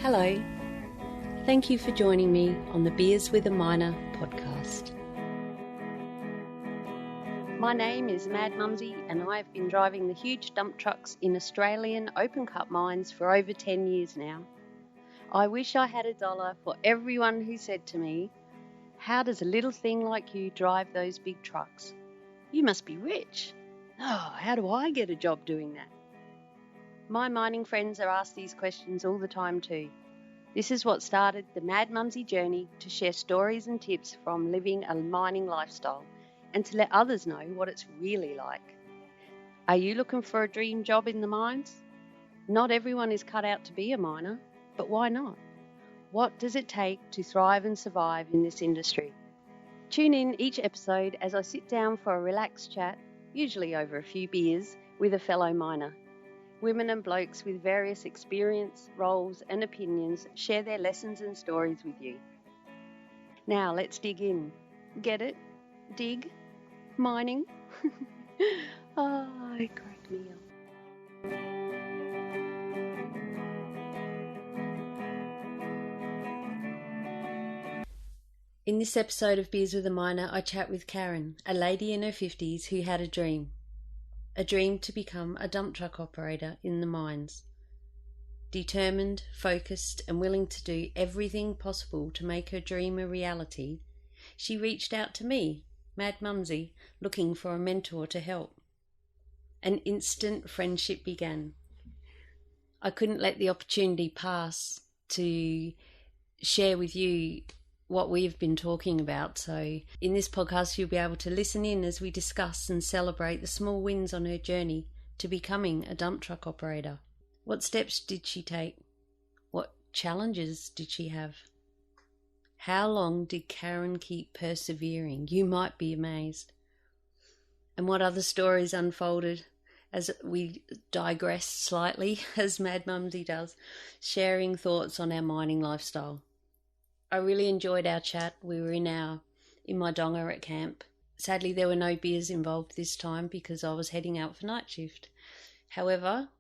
Hello, thank you for joining me on the Beers with a Miner podcast. My name is Mad Mumsy and I've been driving the huge dump trucks in Australian open cut mines for over 10 years now. I wish I had $1 for everyone who said to me, "How does a little thing like you drive those big trucks? You must be rich. Oh, how do I get a job doing that?" My mining friends are asked these questions all the time too. This is what started the Mad Mumsy journey to share stories and tips from living a mining lifestyle and to let others know what it's really like. Are you looking for a dream job in the mines? Not everyone is cut out to be a miner, but why not? What does it take to thrive and survive in this industry? Tune in each episode as I sit down for a relaxed chat, usually over a few beers, with a fellow miner. Women and blokes with various experience, roles and opinions share their lessons and stories with you. Now let's dig in. Get it? Dig? Mining? Oh, it cracked me up. In this episode of Beers with a Miner, I chat with Karen, a lady in her 50s who had a dream to become a dump truck operator in the mines. Determined, focused and willing to do everything possible to make her dream a reality, she reached out to me, Mad Mumsy, looking for a mentor to help. An instant friendship began. I couldn't let the opportunity pass to share with you what we've been talking about. So in this podcast, you'll be able to listen in as we discuss and celebrate the small wins on her journey to becoming a dump truck operator. What steps did she take? What challenges did she have? How long did Karen keep persevering? You might be amazed. And what other stories unfolded as we digress slightly, as Mad Mumsy does, sharing thoughts on our mining lifestyle. I really enjoyed our chat. We were in my donga at camp. Sadly, there were no beers involved this time because I was heading out for night shift. However,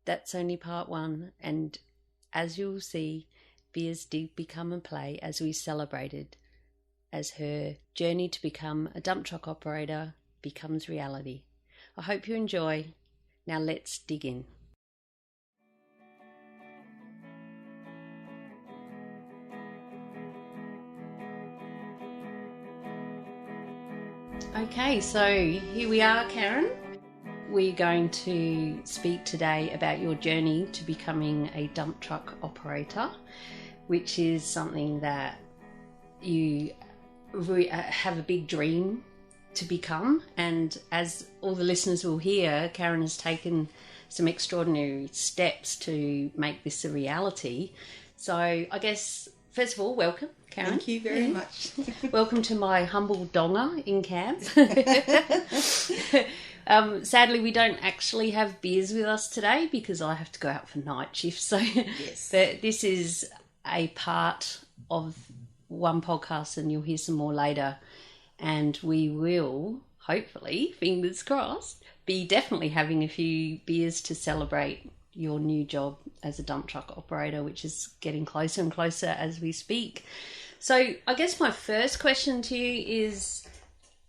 that's only part one, and as you'll see, beers did become a play as we celebrated as her journey to become a dump truck operator becomes reality. I hope you enjoy. Now let's dig in. Okay, so here we are, Karen. We're going to speak today about your journey to becoming a dump truck operator, which is something that you have a big dream to become. And as all the listeners will hear, Karen has taken some extraordinary steps to make this a reality. So I guess, first of all, welcome, Karen. Thank you very much. Welcome to my humble donga in camp. Sadly, we don't actually have beers with us today because I have to go out for night shift. So yes. But this is a part of one podcast and you'll hear some more later. And we will, hopefully, fingers crossed, be definitely having a few beers to celebrate your new job as a dump truck operator, which is getting closer and closer as we speak. So I guess my first question to you is,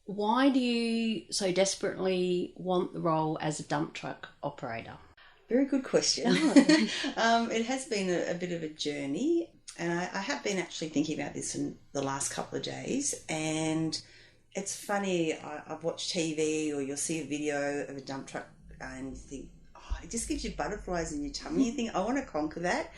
why do you so desperately want the role as a dump truck operator? Very good question. It has been a bit of a journey, and I have been actually thinking about this in the last couple of days, and it's funny, I've watched TV or you'll see a video of a dump truck and you think, it just gives you butterflies in your tummy. You think, I want to conquer that.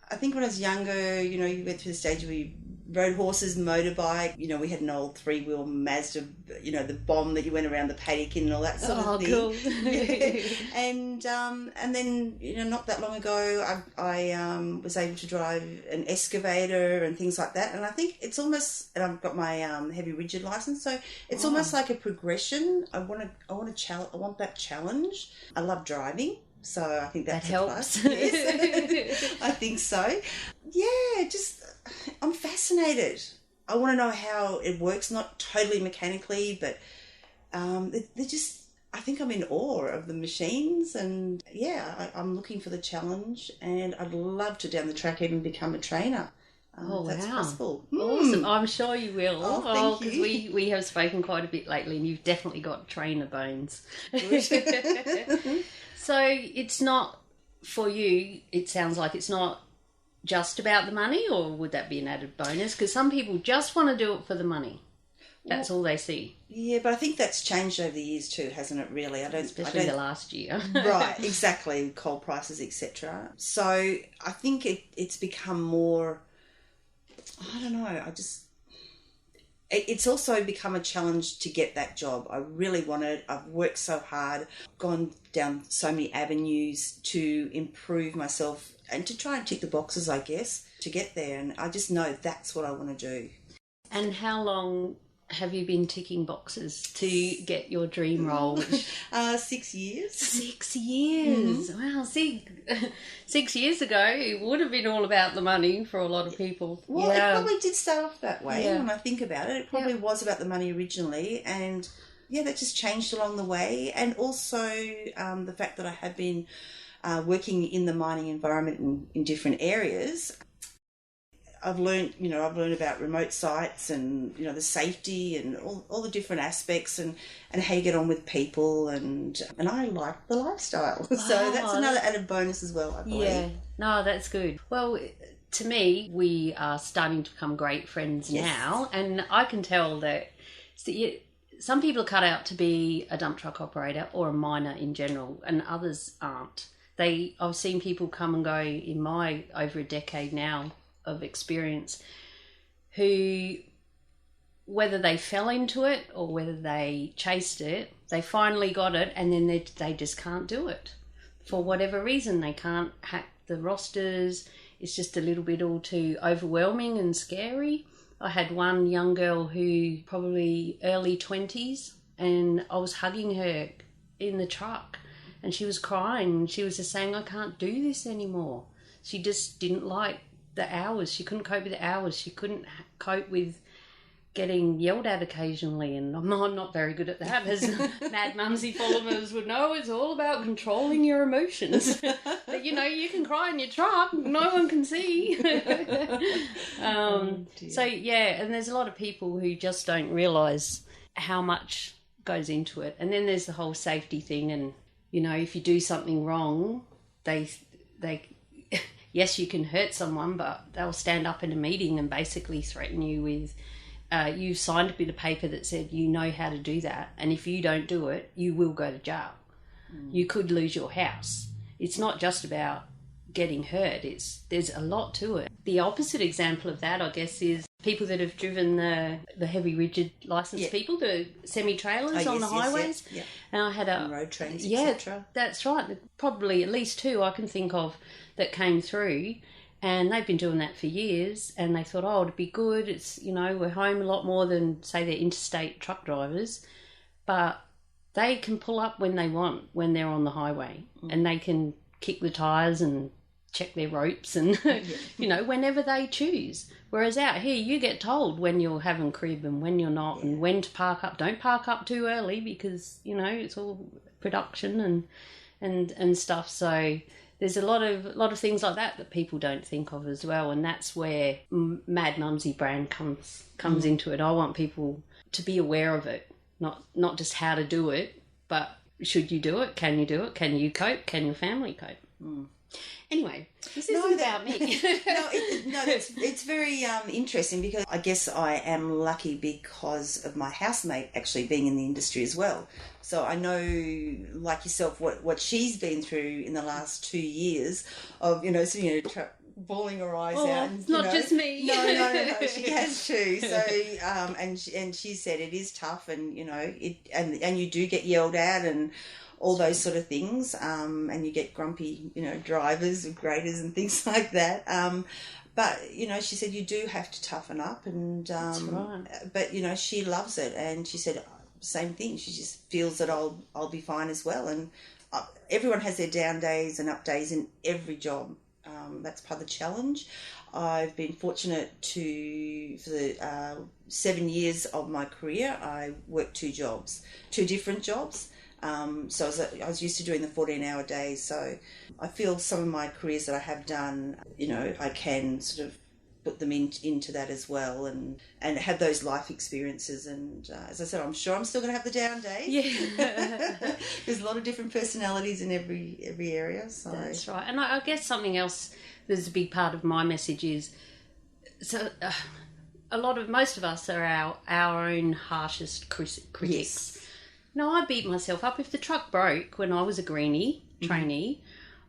I think when I was younger, you went through the stage where you rode horses, motorbike. We had an old 3-wheel Mazda, the bomb that you went around the paddock in and all that sort of thing. Cool. And then, not that long ago, I was able to drive an excavator and things like that. And I think it's almost, and I've got my heavy rigid license, so it's almost like a progression. I want that challenge. I love driving. So I think that helps. Yes. I think so. Yeah, I'm fascinated. I want to know how it works, not totally mechanically, but I think I'm in awe of the machines, and I'm looking for the challenge, and I'd love to down the track even become a trainer. If that's possible. Awesome. I'm sure you will. Oh, thank you. We have spoken quite a bit lately, and you've definitely got trainer bones. So it's not, for you, it sounds like it's not just about the money, or would that be an added bonus? Because some people just want to do it for the money. That's all they see. Yeah, but I think that's changed over the years too, hasn't it, really? Especially the last year. Right, exactly, coal prices, etc. So I think it's become more, I don't know, it's also become a challenge to get that job. I really want it. I've worked so hard, gone down so many avenues to improve myself and to try and tick the boxes, I guess, to get there. And I just know that's what I want to do. And how long have you been ticking boxes to get your dream role? 6 years. 6 years. Mm-hmm. Wow, see, 6 years ago, it would have been all about the money for a lot of people. Well, it probably did start off that way when I think about it. It probably was about the money originally, and that just changed along the way. And also the fact that I have been working in the mining environment in different areas. I've learned about remote sites and, the safety and all the different aspects and how you get on with people and I like the lifestyle. So that's another added bonus as well, I believe. Yeah, no, that's good. Well, to me, we are starting to become great friends now, and I can tell that some people are cut out to be a dump truck operator or a miner in general, and others aren't. I've seen people come and go in my over a decade now of experience who, whether they fell into it or whether they chased it, they finally got it, and then they just can't do it for whatever reason. They can't hack the rosters. It's just a little bit all too overwhelming and scary. I had one young girl who probably early 20s, and I was hugging her in the truck and she was crying. She was just saying, I can't do this anymore. She just didn't like the hours. She couldn't cope with the hours. She couldn't cope with getting yelled at occasionally, and I'm not very good at that, as Mad Mumsy followers would know. It's all about controlling your emotions. But, you can cry in your truck, no one can see. And there's a lot of people who just don't realise how much goes into it. And then there's the whole safety thing, and, if you do something wrong, they yes, you can hurt someone, but they'll stand up in a meeting and basically threaten you with, you signed a bit of paper that said you know how to do that, and if you don't do it, you will go to jail. You could lose your house. It's not just about getting hurt. There's a lot to it. The opposite example of that, I guess, is people that have driven the heavy rigid licensed people, the semi-trailers on the highways. Yeah. And I had and road trains, etc. That's right. Probably at least two I can think of that came through, and they've been doing that for years, and they thought, it'd be good. It's, we're home a lot more than, say, they're interstate truck drivers, but they can pull up when they want when they're on the highway, and they can kick the tyres and check their ropes and, whenever they choose. Whereas out here, you get told when you're having crib and when you're not, and when to park up. Don't park up too early because, it's all production and stuff. So there's a lot of things like that people don't think of as well, and that's where Mad Mumsy brand comes into it. I want people to be aware of it, not just how to do it, but should you do it? Can you do it? Can you cope? Can your family cope? Anyway, this isn't about me. It's very interesting, because I guess I am lucky because of my housemate actually being in the industry as well. So I know, like yourself, what she's been through in the last 2 years of, bawling her eyes out. And, it's not just me. No. She has too. So, and she said it is tough, and, and you do get yelled at and all those sort of things, and you get grumpy, drivers and graders and things like that. But, she said you do have to toughen up, and that's right. But, she loves it, and she said same thing. She just feels that I'll be fine as well. And everyone has their down days and up days in every job. That's part of the challenge. I've been fortunate for the 7 years of my career, I worked two different jobs. So I was used to doing the 14-hour days. So I feel some of my careers that I have done, I can sort of put them into that as well, and have those life experiences. And as I said, I'm sure I'm still going to have the down days. Yeah. There's a lot of different personalities in every area. So that's right. And I guess something else that's a big part of my message is, so most of us are our own harshest critics. Yes. No, I beat myself up. If the truck broke when I was a greenie trainee,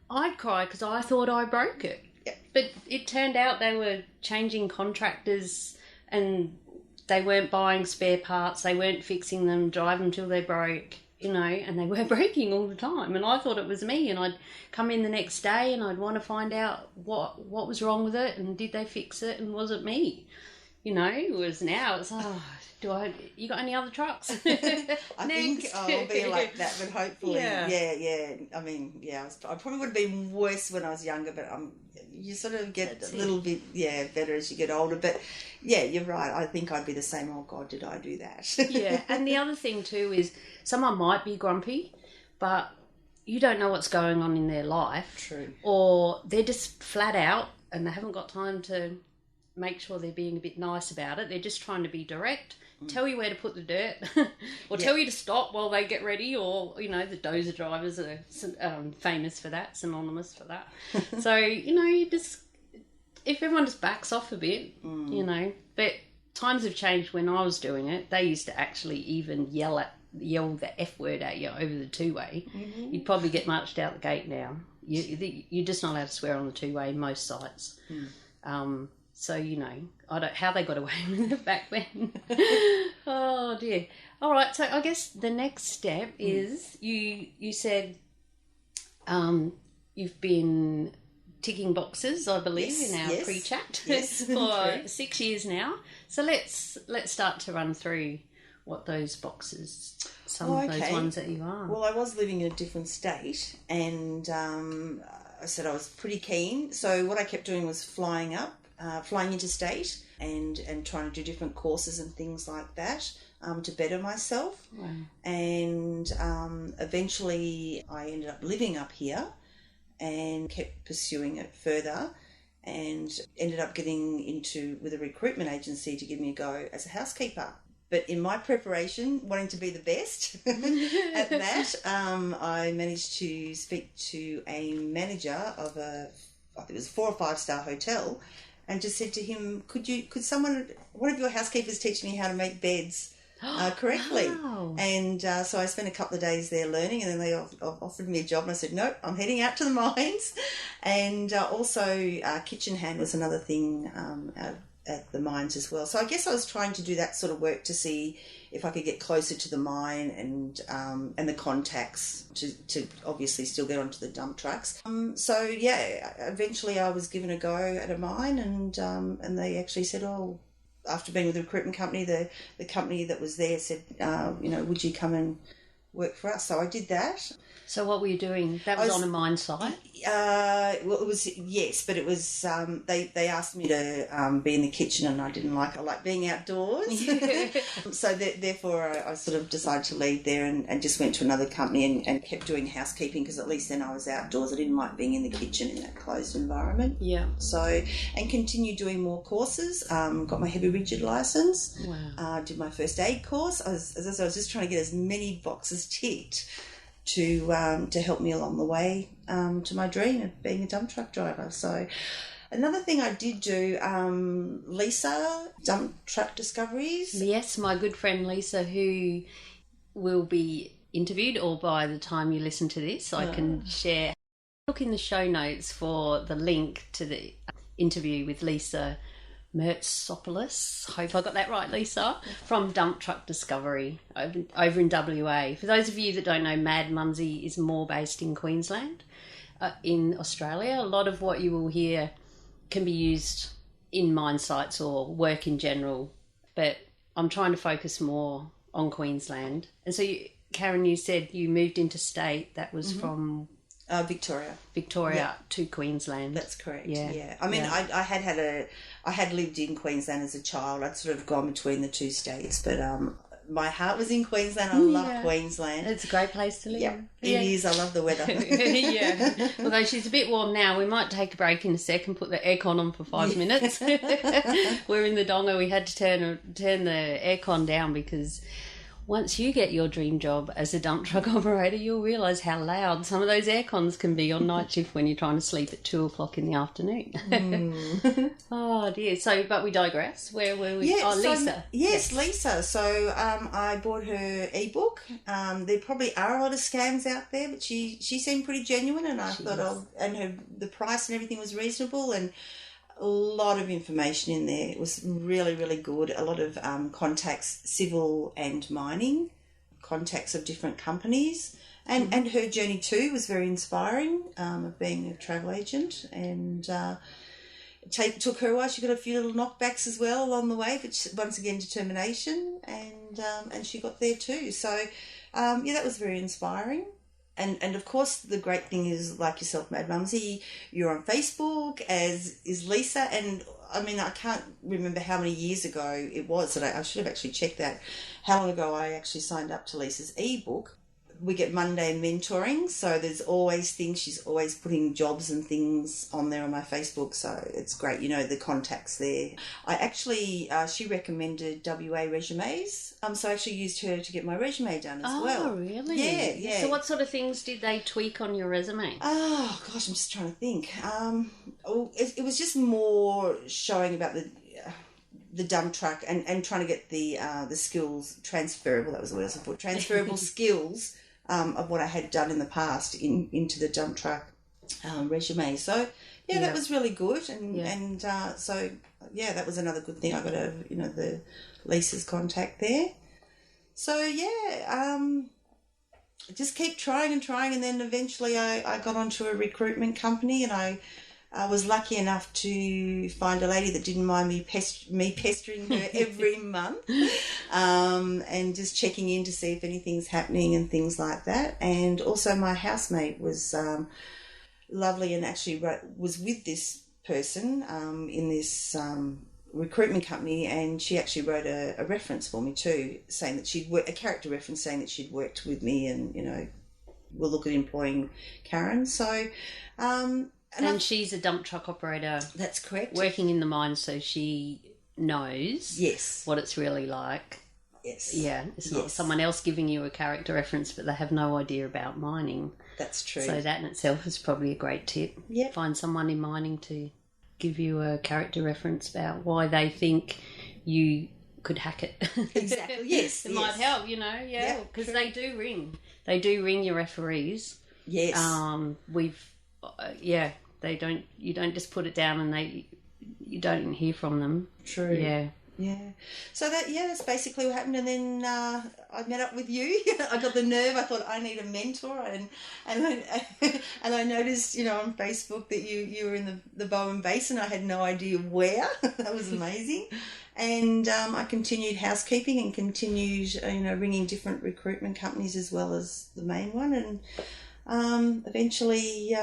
I'd cry because I thought I broke it. Yeah. But it turned out they were changing contractors and they weren't buying spare parts. They weren't fixing them, drive them till they broke, and they were breaking all the time. And I thought it was me, and I'd come in the next day and I'd want to find out what was wrong with it and did they fix it and was it me? Whereas now it's, you got any other trucks? I think I'll be like that, but hopefully, yeah. I mean, I probably would have been worse when I was younger, but you sort of get a little bit, better as you get older. But yeah, you're right. I think I'd be the same. Oh God, did I do that? Yeah, and the other thing too is someone might be grumpy, but you don't know what's going on in their life. True. Or they're just flat out and they haven't got time to make sure they're being a bit nice about it. They're just trying to be direct, tell you where to put the dirt, or tell you to stop while they get ready, or, the dozer drivers are famous for that, synonymous for that. So, you just, if everyone just backs off a bit, but times have changed. When I was doing it, they used to actually even yell the F word at you over the two-way. Mm-hmm. You'd probably get marched out the gate now. You're just not allowed to swear on the two-way in most sites. So, I don't how they got away with it back then. Oh, dear. All right, so I guess the next step is you said you've been ticking boxes, I believe, in our pre-chat for 6 years now. So let's start to run through what those boxes, some of those ones that you are. Well, I was living in a different state, and I said I was pretty keen. So what I kept doing was flying interstate and trying to do different courses and things like that to better myself. Wow. And eventually I ended up living up here and kept pursuing it further, and ended up getting with a recruitment agency to give me a go as a housekeeper. But in my preparation, wanting to be the best at that, I managed to speak to a manager of I think it was a 4 or 5 star hotel, and just said to him, could one of your housekeepers teach me how to make beds correctly? Wow. And so I spent a couple of days there learning, and then they offered me a job, and I said, nope, I'm heading out to the mines. And also kitchen hand was another thing at the mines as well. So I guess I was trying to do that sort of work to see if I could get closer to the mine and the contacts to obviously still get onto the dump trucks. So yeah, eventually I was given a go at a mine, and they actually said, oh, after being with the recruitment company, the company that was there said, would you come and work for us? So I did that. So what were you doing? That was on a mine site? Well, it was, yes, but it was, they asked me to be in the kitchen, and I didn't like it. I like being outdoors. So therefore I sort of decided to leave there and just went to another company and kept doing housekeeping, because at least then I was outdoors. I didn't like being in the kitchen in that closed environment. Yeah. So, and continued doing more courses. Got my heavy rigid license. Wow. Did my first aid course. I was just trying to get as many boxes ticked to help me along the way to my dream of being a dump truck driver. So another thing I did do, Lisa, Dump Truck Discoveries. Yes, my good friend Lisa, who will be interviewed, or by the time you listen to this, I can share. Look in the show notes for the link to the interview with Lisa Mertzopoulos, hope I got that right, Lisa, from Dump Truck Discovery over in WA. For those of you that don't know, Mad Mumsy is more based in Queensland. In Australia, a lot of what you will hear can be used in mine sites or work in general, but I'm trying to focus more on Queensland. And so, Karen, you said you moved interstate. That was from... Victoria to Queensland. That's correct. Yeah. I mean, I had lived in Queensland as a child. I'd sort of gone between the two states, but my heart was in Queensland. I love Queensland. It's a great place to live. Yep, it is. I love the weather. Yeah. Although she's a bit warm now, we might take a break in a sec and put the aircon on for 5 minutes. We're in the donga. We had to turn the aircon down because once you get your dream job as a dump truck operator, you'll realise how loud some of those aircons can be on night shift when you're trying to sleep at 2 o'clock in the afternoon. Oh, dear. So, but we digress. Where were we? Yeah, Lisa. Yes, Lisa. So I bought her ebook. There probably are a lot of scams out there, but she seemed pretty genuine, and I thought, the price and everything was reasonable, and a lot of information in there. It was really, really good. A lot of contacts, civil and mining, contacts of different companies. And her journey too was very inspiring, of being a travel agent. And took her a while. She got a few little knockbacks as well along the way, but once again, determination. And she got there too. So, that was very inspiring. And of course, the great thing is, like yourself, Mad Mumsy, you're on Facebook, as is Lisa. And I mean, I can't remember how many years ago it was that I should have actually checked that, how long ago I actually signed up to Lisa's ebook. We get Monday mentoring, so there's always things. She's always putting jobs and things on there on my Facebook, so it's great. The contacts there. I actually, she recommended WA resumes, so I actually used her to get my resume done as well. Oh, really? Yeah. So what sort of things did they tweak on your resume? Oh, gosh, I'm just trying to think. It was just more showing about the dump truck and trying to get the skills transferable. That was the word I was looking for. Transferable skills of what I had done in the past into the dump truck resume. So that was really good, and so that was another good thing. I got the Lisa's contact there. So just keep trying, and then eventually I got onto a recruitment company, and I was lucky enough to find a lady that didn't mind me pestering her every month, and just checking in to see if anything's happening and things like that. And also my housemate was lovely and actually was with this person in this recruitment company, and she actually wrote a reference for me too, saying that a character reference saying that she'd worked with me, and we'll look at employing Karen. So and she's a dump truck operator. That's correct. Working in the mines, so she knows what it's really like. Yes. Yeah, it's not someone else giving you a character reference, but they have no idea about mining. That's true. So that in itself is probably a great tip. Yeah. Find someone in mining to give you a character reference about why they think you could hack it. Exactly. Yes. It might help, because they do ring. They do ring your referees. Yes. They don't. You don't just put it down and you don't hear from them. True. Yeah. Yeah. So that's basically what happened. And then I met up with you. I got the nerve. I thought I need a mentor, and I noticed on Facebook that you were in the Bowen Basin. I had no idea where. That was amazing. And I continued housekeeping and continued ringing different recruitment companies as well as the main one, and eventually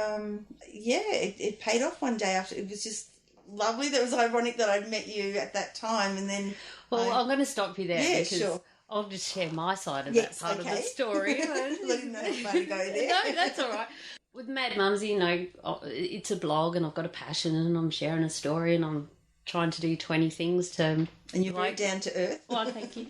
it paid off one day. After it was just lovely. That was ironic that I'd met you at that time, and then I'm going to stop you there. Yeah, because sure. I'll just share my side of that part of the story. I didn't know if I to go there. No, that's all right. With Mad Mumsy, it's a blog, and I've got a passion, and I'm sharing a story, and I'm trying to do 20 things to... And you're very down to earth. Well, thank you.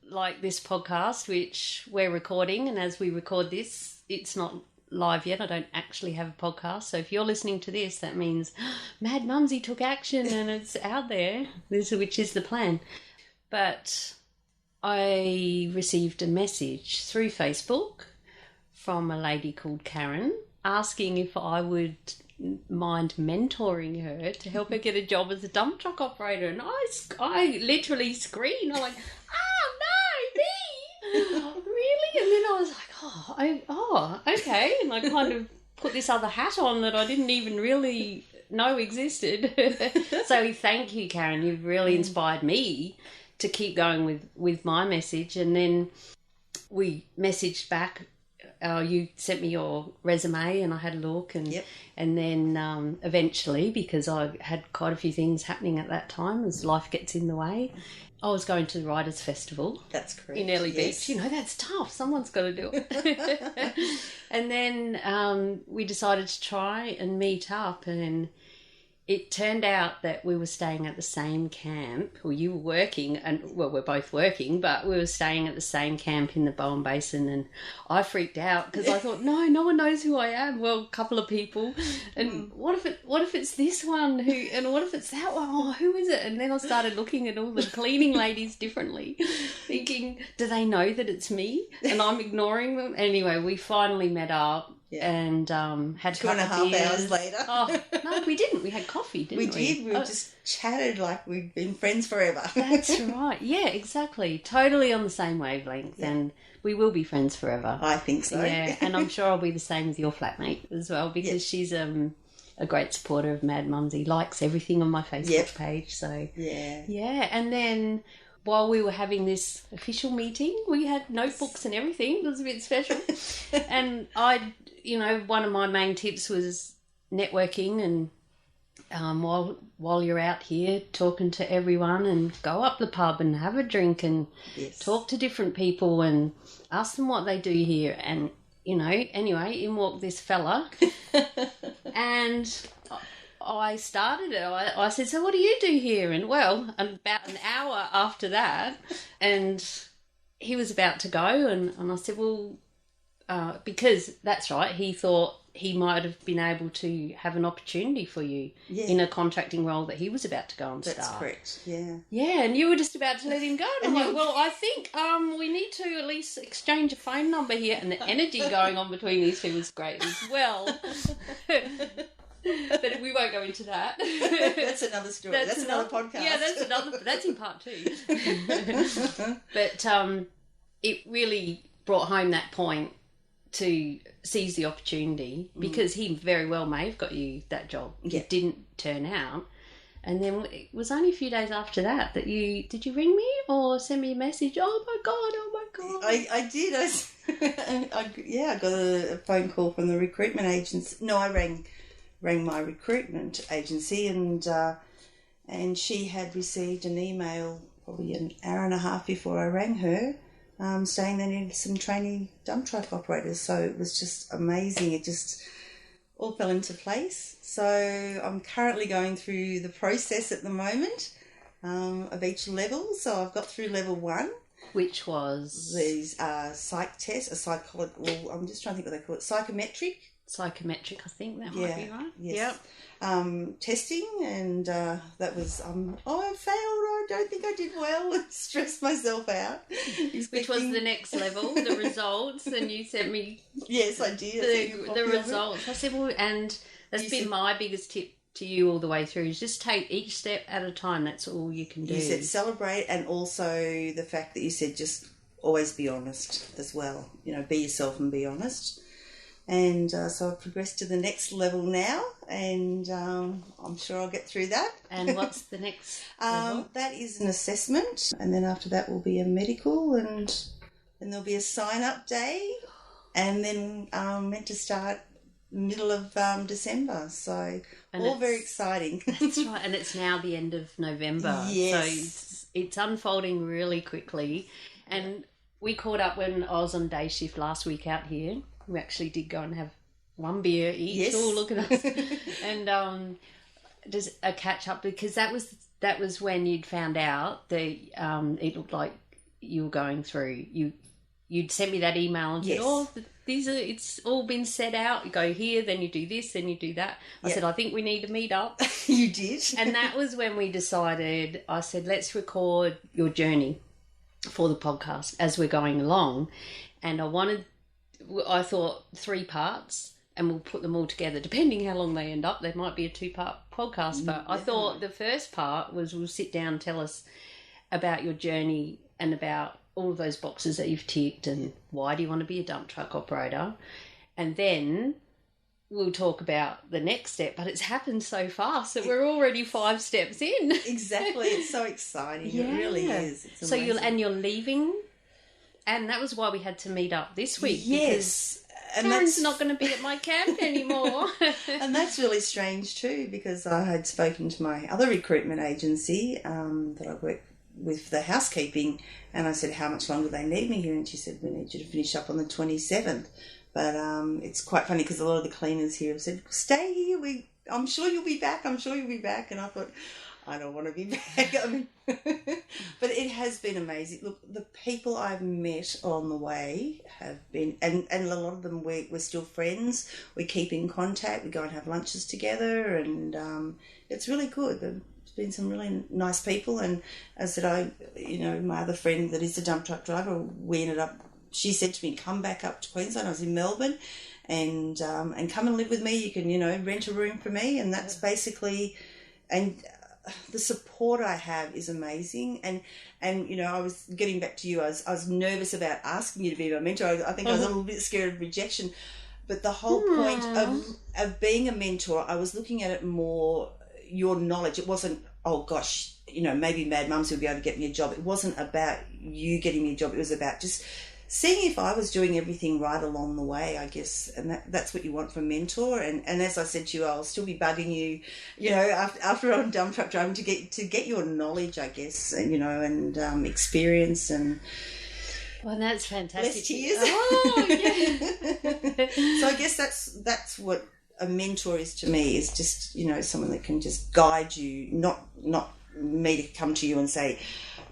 Like this podcast, which we're recording, and as we record this, it's not live yet. I don't actually have a podcast, so if you're listening to this, that means Mad Mumsy took action and it's out there, which is the plan. But I received a message through Facebook from a lady called Karen asking if I would mind mentoring her to help her get a job as a dump truck operator, and I literally screamed. I'm like, oh no, me, really? And then I was like, okay, and I kind of put this other hat on that I didn't even really know existed. So thank you, Karen. You've really inspired me to keep going with my message. And then we messaged back you sent me your resume and I had a look, and Yep. and then eventually, because I had quite a few things happening at that time as life gets in the way, I was going to the Writers' Festival. That's correct. In Early yes. Beach. You know, that's tough. Someone's got to do it. And then we decided to try and meet up, and it turned out that we were staying at the same camp. Well, you were working, and well, we're both working, but we were staying at the same camp in the Bowen Basin, and I freaked out because I thought, no one knows who I am. Well, a couple of people, and what if it's this one and what if it's that one? Oh, who is it? And then I started looking at all the cleaning ladies differently, thinking, do they know that it's me? And I'm ignoring them. Anyway, we finally met up. Yeah. And had 2.5 hours later. Oh, no, we didn't. We had coffee, didn't we? We did. We just chatted like we'd been friends forever. That's right. Yeah, exactly. Totally on the same wavelength, and we will be friends forever. I think so. Yeah, and I'm sure I'll be the same with your flatmate as well, because she's a great supporter of Mad Mumsy, likes everything on my Facebook page. So yeah, and then while we were having this official meeting, we had notebooks and everything. It was a bit special. And one of my main tips was networking, and while you're out here talking to everyone, and go up the pub and have a drink and talk to different people and ask them what they do here. And, anyway, in walked this fella and I started it. I said, so what do you do here? And well, about an hour after that, and he was about to go, and I said, well, because that's right, he thought he might have been able to have an opportunity for you in a contracting role that he was about to go and start. That's correct, yeah. Yeah, and you were just about to let him go. And I'm like, well, I think we need to at least exchange a phone number here. And the energy going on between these two was great as well. But we won't go into that. That's another story. That's another podcast. Yeah, that's in part 2. But it really brought home that point to seize the opportunity, because he very well may have got you that job. It didn't turn out. And then it was only a few days after that did you ring me or send me a message? Oh my God. I did. I got a phone call from the recruitment agency. No, I rang my recruitment agency, and she had received an email probably an hour and a half before I rang her, saying they needed some trainee dump truck operators. So it was just amazing. It just all fell into place. So I'm currently going through the process at the moment of each level. So I've got through level 1. Which was? These psych tests, I'm just trying to think what they call it, psychometric, I think that might be right. Yes. Yep. Testing, and that was, I failed, I don't think I did well, and stressed myself out. Which was the next level, the results, and you sent me yes, I did. the results. I said, well, and that's been my biggest tip to you all the way through, is just take each step at a time. That's all you can do. You said celebrate, and also the fact that you said just always be honest as well. Be yourself and be honest. And so I've progressed to the next level now, and I'm sure I'll get through that. And what's the next level? That is an assessment, and then after that will be a medical, and then there'll be a sign-up day, and then meant to start middle of December. So all very exciting. That's right, and it's now the end of November. Yes. So it's unfolding really quickly. And we caught up when I was on day shift last week out here. We actually did go and have one beer each. Yes. Oh, look at us. And just a catch up, because that was when you'd found out that it looked like you were going through. You'd sent me that email and said, it's all been set out. You go here, then you do this, then you do that. I said, I think we need to meet up. You did. And that was when we decided, I said, let's record your journey for the podcast as we're going along. And I thought 3 parts, and we'll put them all together. Depending how long they end up, there might be a 2-part podcast. But I thought the first part was we'll sit down and tell us about your journey and about all of those boxes that you've ticked and why do you want to be a dump truck operator. And then we'll talk about the next step. But it's happened so fast that we're already 5 steps in. Exactly. It's so exciting. Yeah. It really is. It's amazing. So you're leaving. And that was why we had to meet up this week. Yes. Karen's not going to be at my camp anymore. And that's really strange too, because I had spoken to my other recruitment agency that I work with for the housekeeping, and I said, how much longer do they need me here? And she said, we need you to finish up on the 27th. But it's quite funny because a lot of the cleaners here have said, stay here, I'm sure you'll be back, I'm sure you'll be back. And I thought, I don't want to be back. I mean, but it has been amazing. Look, the people I've met on the way have been, and a lot of them we're still friends. We keep in contact. We go and have lunches together, and it's really good. There's been some really nice people. And as I said, my other friend that is a dump truck driver, we ended up. She said to me, "Come back up to Queensland." I was in Melbourne, and come and live with me. You can, rent a room for me, and that's basically, and. The support I have is amazing, and I was getting back to you. I was nervous about asking you to be my mentor. I think I was a little bit scared of rejection, but the whole point of being a mentor, I was looking at it more your knowledge. It wasn't, oh gosh, maybe Mad Mums will be able to get me a job. It wasn't about you getting me a job. It was about just seeing if I was doing everything right along the way, I guess, and that's what you want from a mentor. And as I said to you, I'll still be bugging you, after I'm dump truck driving to get your knowledge, I guess, and experience and. Well, that's fantastic. Less tears. Oh, yeah. So I guess that's what a mentor is to me. Is just someone that can just guide you, not me to come to you and say,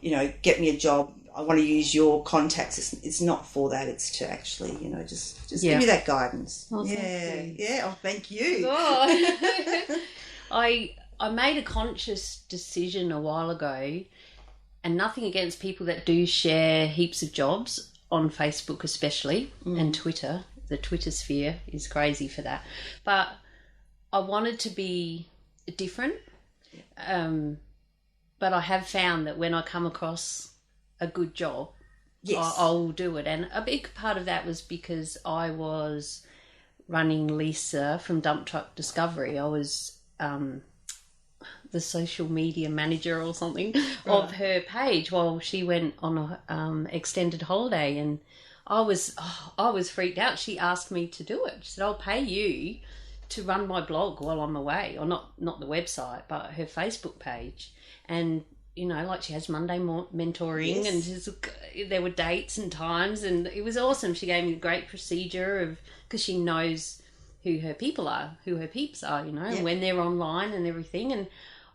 get me a job. I want to use your contacts. It's not for that. It's to actually, just give you that guidance. Oh, yeah. Oh, thank you. Oh. I made a conscious decision a while ago, and nothing against people that do share heaps of jobs on Facebook especially, and Twitter. The Twitter sphere is crazy for that. But I wanted to be different. But I have found that when I come across a good job, yes, I'll do it. And a big part of that was because I was running Lisa from Dump Truck Discovery. I was the social media manager or something of her page while she went on a extended holiday, and I was freaked out. She asked me to do it. She said, I'll pay you to run my blog while I'm away, or not the website, but her Facebook page. And she has Monday mentoring, yes, and there were dates and times, and it was awesome. She gave me a great procedure because she knows who her people are, who her peeps are, yep, when they're online and everything. And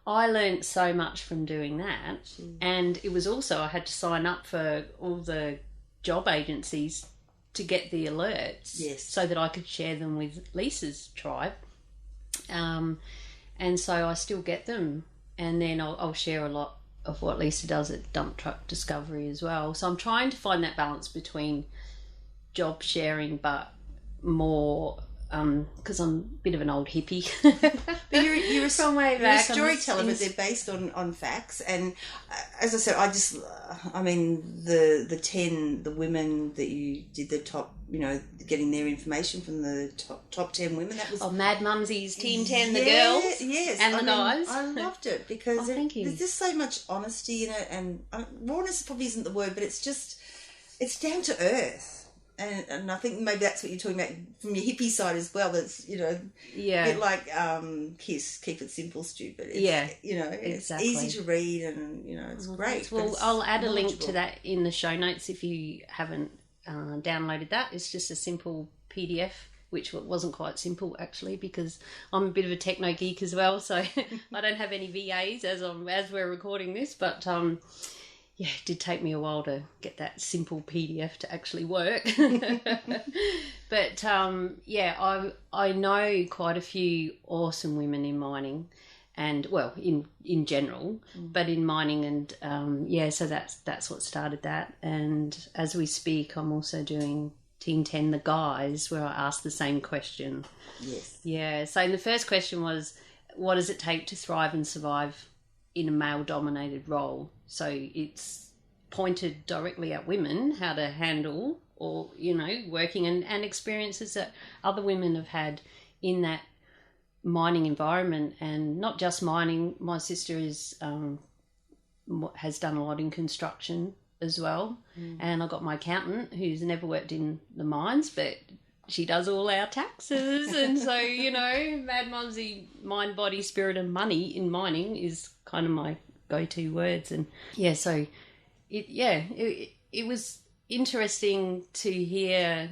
I learned so much from doing that. And it was also, I had to sign up for all the job agencies to get the alerts, yes, so that I could share them with Lisa's tribe. And so I still get them, and then I'll share a lot of what Lisa does at Dump Truck Discovery as well. So I'm trying to find that balance between job sharing, but more because I'm a bit of an old hippie. But you're a storyteller, but they're based on facts. And as I said, the women that you did the top, getting their information from the top 10 women, that was... Oh, Mad Mumsies, Team 10, the girls, yes, and the guys. I loved it because there's just so much honesty in it, and rawness probably isn't the word, but it's down to earth. And I think maybe that's what you're talking about from your hippie side as well. That's, a bit like KISS, keep it simple, stupid. It's, it's easy to read, and, it's great. Well, I'll add a link to that in the show notes if you haven't downloaded that. It's just a simple PDF, which wasn't quite simple actually, because I'm a bit of a techno geek as well, so I don't have any VAs as we're recording this, but yeah, it did take me a while to get that simple PDF to actually work. But I know quite a few awesome women in mining, and well, in general, but in mining, and so that's what started that. And as we speak, I'm also doing Team 10, the guys, where I asked the same question. Yes. Yeah. So the first question was, what does it take to thrive and survive in a male-dominated role? So it's pointed directly at women, how to handle or, working and experiences that other women have had in that mining environment. And not just mining. My sister has done a lot in construction as well. And I got my accountant, who's never worked in the mines, but she does all our taxes. And so, you know, Mad Mumsy, mind, body, spirit and money in mining is kind of my go-to words. And yeah, so it was interesting to hear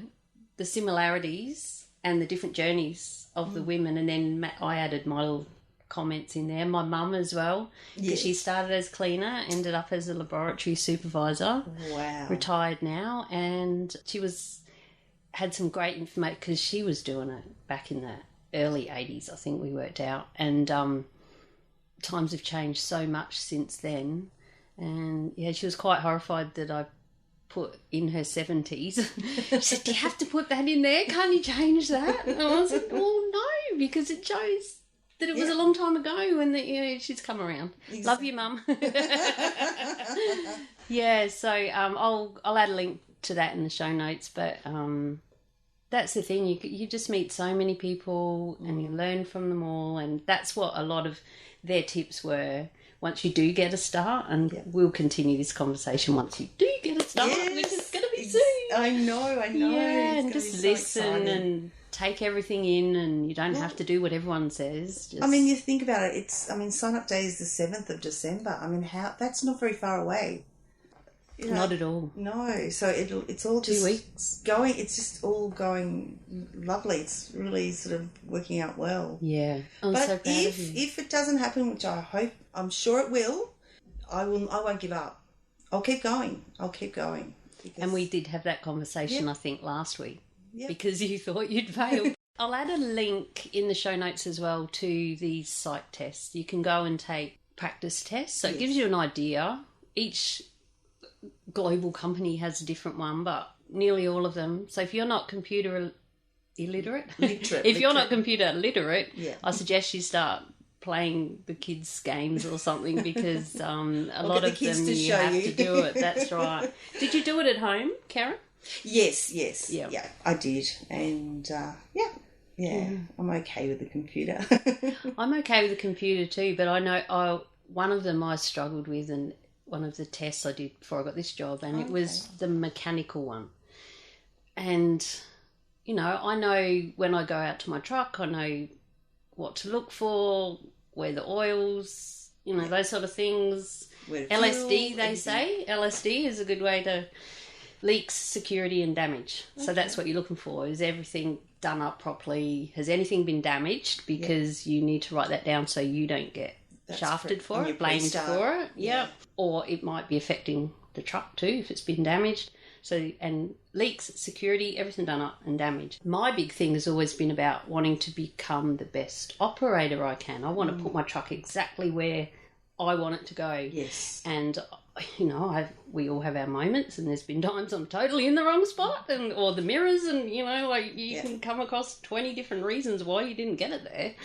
the similarities and the different journeys of the women. And then I added my little comments in there. My mum as well, because she started as cleaner, ended up as a laboratory supervisor. Wow. Retired now, and she had some great information because she was doing it back in the early 80s, I think we worked out. And times have changed so much since then. And yeah, she was quite horrified that I put in her 70s. She said, "Do you have to put that in there? Can't you change that?" And I was like, "Oh no, because it shows that it was a long time ago and that, you know, she's come around." Exactly. Love you, Mum. Yeah, so I'll add a link to that in the show notes. But that's the thing, you just meet so many people and you learn from them all, and that's what a lot of their tips were. Once you do get a start, and we'll continue this conversation once you do get a start, which is going to be soon. I know. Yeah, and just listen and take everything in, and you don't have to do what everyone says. I mean, you think about it. Sign up day is the 7th of December. I mean, that's not very far away. You know, not at all. No, so it's all 2 just weeks going. It's just all going lovely. It's really sort of working out well. Yeah, I'm but so proud of you. If it doesn't happen, which I'm sure it will, I won't give up. I'll keep going. And we did have that conversation, I think, last week, because you thought you'd failed. I'll add a link in the show notes as well to these psych tests. You can go and take practice tests, so it gives you an idea. Each global company has a different one, but nearly all of them. So if you're not computer illiterate, not computer literate, I suggest you start playing the kids' games or something, because a lot of them you have to do it. That's right. Did you do it at home, Karen? Yes. Yeah, I did. And I'm okay with the computer. I'm okay with the computer too, but I know one of them I struggled with, and one of the tests I did before I got this job, and it was the mechanical one. And, you know, I know when I go out to my truck, I know what to look for, where the oils, you know, those sort of things. LSD, they say. LSD is a good way to leaks, security and damage. So that's what you're looking for. Is everything done up properly? Has anything been damaged? Because you need to write that down so you don't get shafted for it, blamed for it. Yeah. Or it might be affecting the truck too if it's been damaged. So, and leaks, security, everything done up and damaged. My big thing has always been about wanting to become the best operator I can. I want to put my truck exactly where I want it to go. Yes. And, you know, we all have our moments, and there's been times I'm totally in the wrong spot, or the mirrors, and, you know, like you can come across 20 different reasons why you didn't get it there.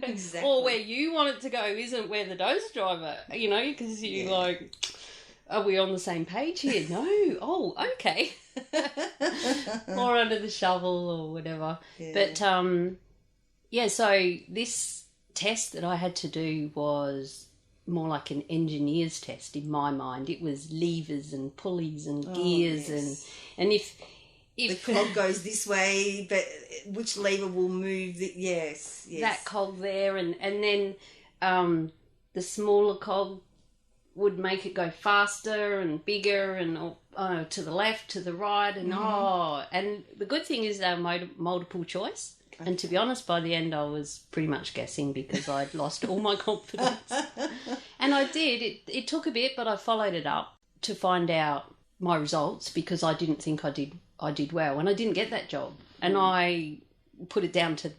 Exactly. Or where you want it to go isn't where the dose driver, you know, because you like, are we on the same page here? No. Oh, okay. Or under the shovel or whatever. Yeah. But, so this test that I had to do was more like an engineer's test in my mind. It was levers and pulleys and gears and if the cog goes this way, but which lever will move? That cog there, and then the smaller cog would make it go faster and bigger, and to the left, to the right, and and the good thing is they're multiple choice. Okay. And to be honest, by the end I was pretty much guessing because I'd lost all my confidence. And I did. It took a bit, but I followed it up to find out my results, because I didn't think I did well, and I didn't get that job. And I put it down to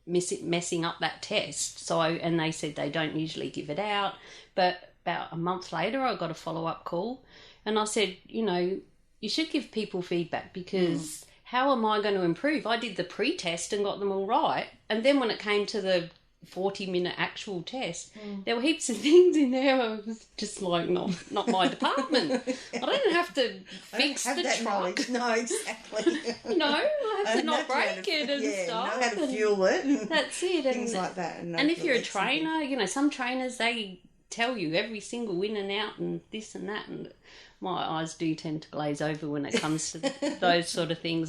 messing up that test. And they said they don't usually give it out. But about a month later, I got a follow-up call, and I said, you know, you should give people feedback, because how am I going to improve? I did the pre-test and got them all right. And then when it came to the 40-minute actual test, there were heaps of things in there. I was just like, not my department. I don't have to fix the truck. Knowledge. No, exactly. No, I have to not break it and stuff. Know how to fuel it. That's it. Things like that. And if you're a trainer, you know, some trainers, they tell you every single in and out and this and that, and my eyes do tend to glaze over when it comes to those sort of things.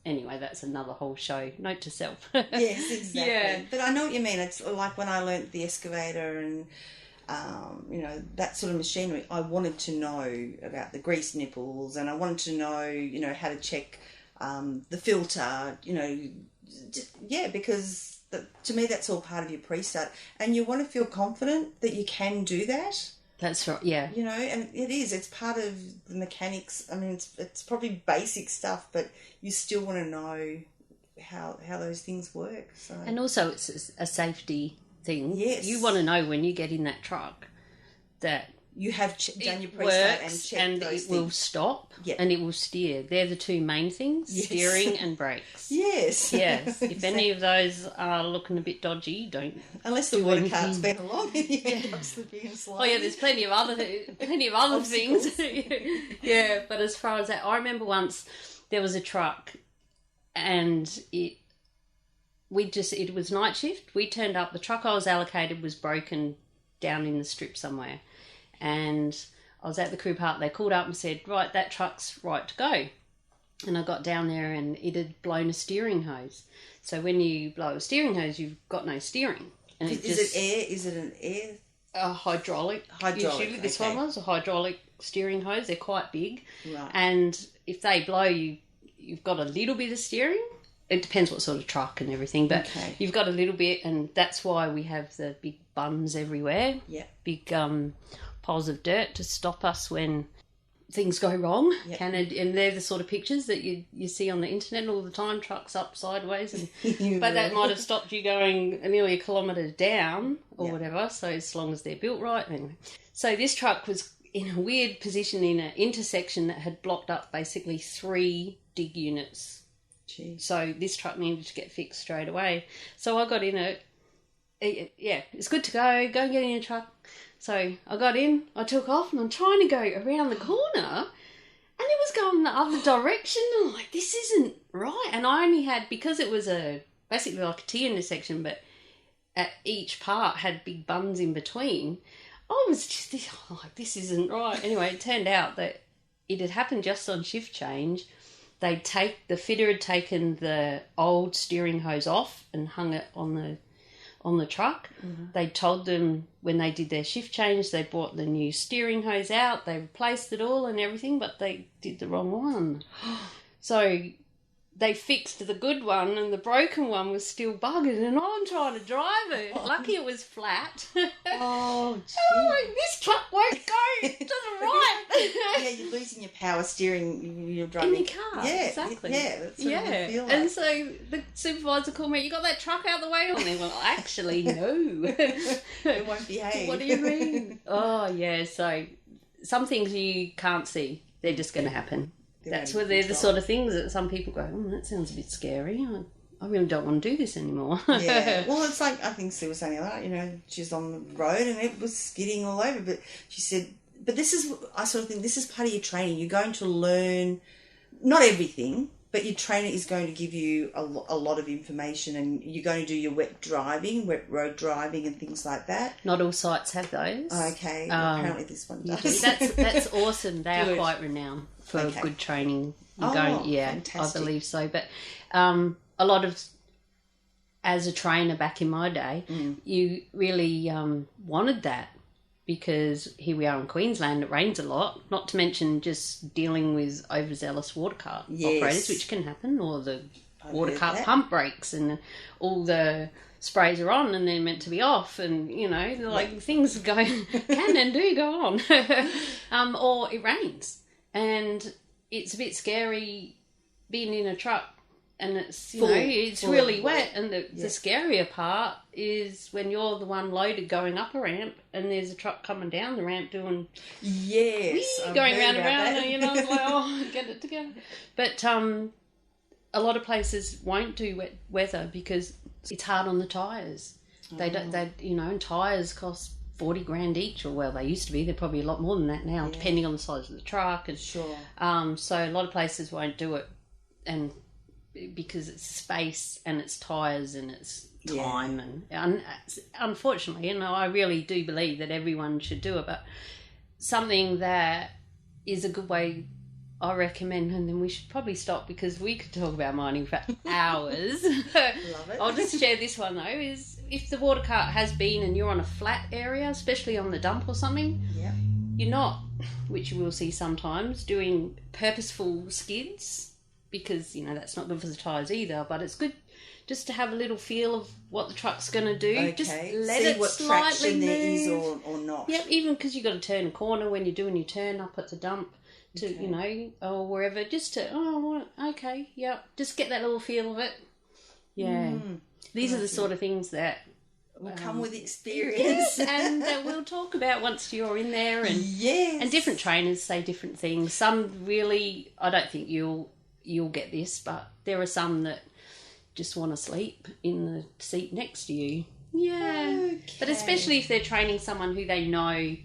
anyway, that's another whole show. Note to self. Yes, exactly. Yeah. But I know what you mean. It's like when I learnt the excavator and, that sort of machinery, I wanted to know about the grease nipples, and I wanted to know, how to check the filter, because to me that's all part of your pre-start. And you want to feel confident that you can do that. That's right, yeah. And it's part of the mechanics. I mean, it's probably basic stuff, but you still want to know how those things work. So. And also it's a safety thing. Yes. You want to know when you get in that truck that you have done your pre-start works and checked and those it things. will stop and it will steer. They're the two main things, yes. steering and brakes. Yes. Yes. If any of those are looking a bit dodgy, don't. Unless the water cart's been along and you end up slipping and sliding. Oh yeah, there's plenty of other things. Yeah, but as far as that, I remember once there was a truck and it was night shift. We turned up, the truck I was allocated was broken down in the strip somewhere. And I was at the crew park. They called up and said, right, that truck's right to go. And I got down there and it had blown a steering hose. So when you blow a steering hose, you've got no steering. And Is it air? Is it an air? Hydraulic. Usually this one was a hydraulic steering hose. They're quite big. Right. And if they blow, you've got a little bit of steering. It depends what sort of truck and everything, but you've got a little bit, and that's why we have the big bums everywhere. Yeah. Big piles of dirt to stop us when things go wrong. Yep. And they're the sort of pictures that you see on the internet all the time, trucks up sideways. But that might have stopped you going nearly a kilometre down or whatever, so as long as they're built right. Anyway. So this truck was in a weird position in an intersection that had blocked up basically 3 dig units. Jeez. So this truck needed to get fixed straight away. So I got in it. Yeah, it's good to go and get in your truck. So I got in, I took off, and I'm trying to go around the corner, and it was going the other direction. I'm like, this isn't right. And I only had, because it was basically like a T intersection, but at each part had big bums in between. I was just like, this isn't right. Anyway, it turned out that it had happened just on shift change. The fitter had taken the old steering hose off and hung it on the truck. Mm-hmm. They told them when they did their shift change, they brought the new steering hose out, they replaced it all and everything, but they did the wrong one. So they fixed the good one and the broken one was still buggered, and I'm trying to drive it. Lucky it was flat. Oh, geez. I'm like, this truck won't go to the right. Yeah, you're losing your power steering. You're driving in your car. Yeah, exactly. Yeah, that's what you feel like. And so the supervisor called me. You got that truck out of the way? And they went, well, actually, no. It won't behave. What do you mean? Oh yeah. So some things you can't see. They're just going to happen. That's where they're the sort of things that some people go, that sounds a bit scary. I really don't want to do this anymore. Yeah. Well, it's like, I think Sue was saying that, she's on the road and it was skidding all over. But she said, but I sort of think this is part of your training. You're going to learn, not everything, but your trainer is going to give you a lot of information, and you're going to do your wet road driving and things like that. Not all sites have those. Okay. Apparently this one does. That's awesome. They are quite renowned for good training. Fantastic. I believe so. But a lot of, as a trainer back in my day, you really wanted that, because here we are in Queensland, it rains a lot, not to mention just dealing with overzealous water cart operators, which can happen, or the water cart pump breaks and all the sprays are on and they're meant to be off, and things can and do go on. Or it rains and it's a bit scary being in a truck and it's it's really wet, and the scarier part is when you're the one loaded going up a ramp and there's a truck coming down the ramp doing going round and round, and it's like, get it together. But a lot of places won't do wet weather because it's hard on the tyres. They don't, and tyres cost $40,000 each, or well, they used to be. They're probably a lot more than that now, depending on the size of the truck. And sure. So a lot of places won't do it, and because it's space and it's tyres and it's time, and unfortunately, I really do believe that everyone should do it, but something that is a good way I recommend, and then we should probably stop because we could talk about mining for hours. Love it. I'll just share this one though, is if the water cart has been and you're on a flat area, especially on the dump or something, Yeah. you're not, which you will see sometimes, doing purposeful skids because, you know, that's not good for the tyres either, but it's good just to have a little feel of what the truck's going to do. Okay. Just let See it what slightly traction move. there is or not. Yep, even because you've got to turn a corner when you're doing your turn up at the dump to, Okay. you know, or wherever, just to, okay, yep, just get that little feel of it. Yeah. These are the sort of things that will come with experience. yes, and that we'll talk about once you're in there. And Yes. and different trainers say different things. Some really, I don't think you'll get this, but there are some that just want to sleep in the seat next to you. Yeah. Okay. But especially if they're training someone who they know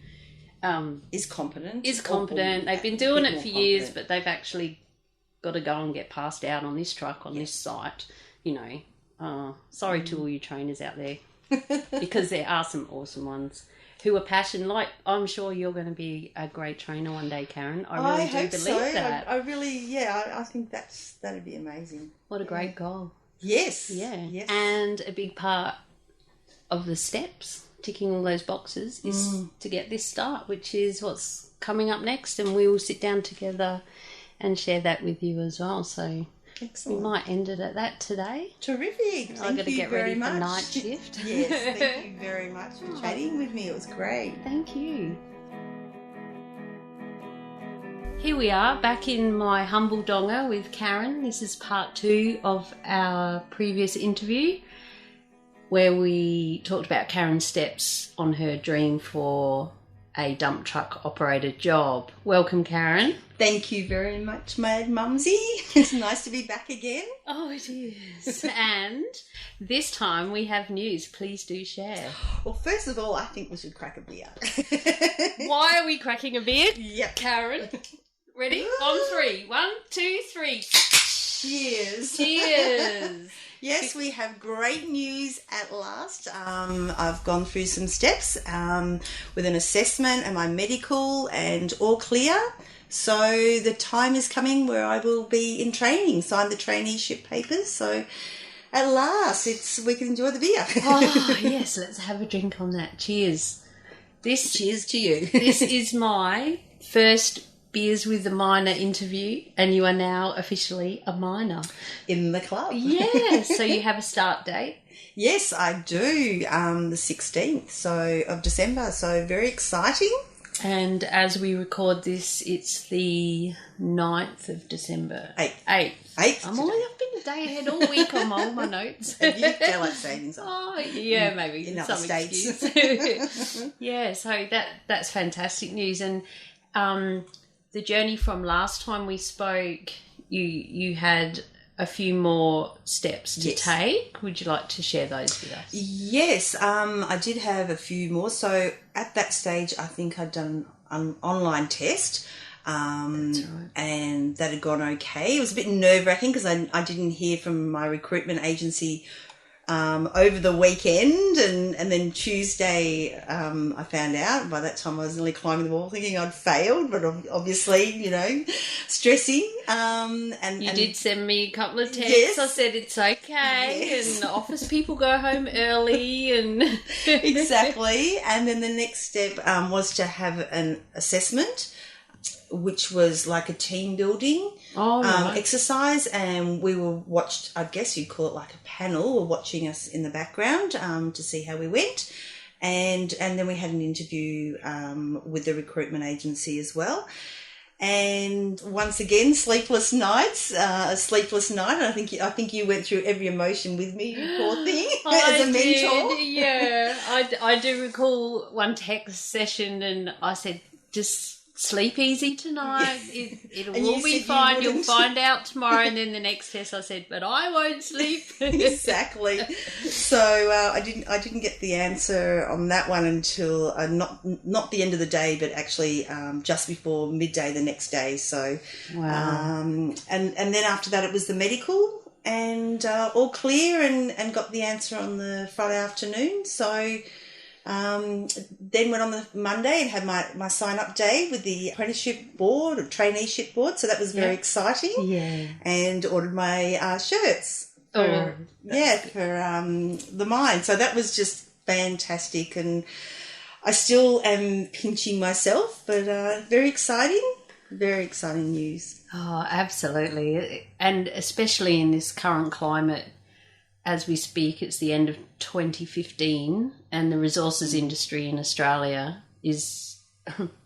is competent. They've been a doing bit it more for years, competent. but they've actually got to go and get passed out on this truck, on this site. You know, sorry to all you trainers out there, because there are some awesome ones who are passionate. Like, I'm sure you're going to be a great trainer one day, Karen. I really hope do so. believe that. I really, I think that'd be amazing. What a great goal. Yes. Yeah. Yes. And a big part of the steps, ticking all those boxes, is to get this start, which is what's coming up next. And we will sit down together and share that with you as well. So Excellent. we might end it at that today. Terrific. I've Thank got to you get very ready much. for night shift. Yes. Thank you very much for chatting with me. It was great. Thank you. Here we are, back in my humble donga with Karen. This is part 2 of our previous interview, where we talked about Karen's steps on her dream for a dump truck operator job. Welcome, Karen. Thank you very much, Mad Mumsy. It's nice to be back again. Oh, it is. And this time we have news. Please do share. Well, first of all, I think we should crack a beer. Why are we cracking a beer? Yep. Karen, ready? On 3. 1, 2, 3. Cheers. Cheers. Yes, we have great news at last. I've gone through some steps with an assessment and my medical and all clear. So the time is coming where I will be in training, sign the traineeship papers. So at last, we can enjoy the beer. Oh, yes, let's have a drink on that. Cheers. Cheers to you. This is my first Beers with the Miner interview, and you are now officially a miner. In the club. Yeah, so you have a start date. Yes, I do. The 16th of December. So very exciting. And as we record this, it's the 9th of December. 8th. 8th. I've been a day ahead all week on all my notes. Have you daylight savings on? Oh, yeah, maybe. In other some states. excuse. Yeah, so that's fantastic news. And the journey from last time we spoke, you had a few more steps to take. Would you like to share those with us? Yes, I did have a few more. So at that stage, I think I'd done an online test. That's right. And that had gone okay. It was a bit nerve-wracking because I didn't hear from my recruitment agency over the weekend, and then Tuesday I found out. By that time I was nearly climbing the wall thinking I'd failed, but obviously, stressing. And You did send me a couple of texts. Yes. I said it's okay, Yes. and office people go home early, and Exactly. And then the next step was to have an assessment, which was like a team building right. exercise, and we were watched, I guess you'd call it like a panel, were watching us in the background to see how we went. And then we had an interview with the recruitment agency as well. And once again, sleepless nights, a sleepless night. And I think you went through every emotion with me, you poor thing, as a mentor. Yeah, I do recall one text session, and I said, just sleep easy tonight. It And will you be said you fine. You'll wouldn't. find out tomorrow. And then the next test, I said, but I won't sleep. Exactly. So I didn't get the answer on that one until not the end of the day, but actually just before midday the next day. So Wow. and then after that it was the medical, and all clear, and got the answer on the Friday afternoon. So Then went on the Monday and had my sign-up day with the apprenticeship board or traineeship board, so that was very exciting. Yeah. And ordered my shirts for the mine. So that was just fantastic, and I still am pinching myself, but very exciting news. Oh, absolutely. And especially in this current climate, as we speak, it's the end of 2015 and the resources industry in Australia is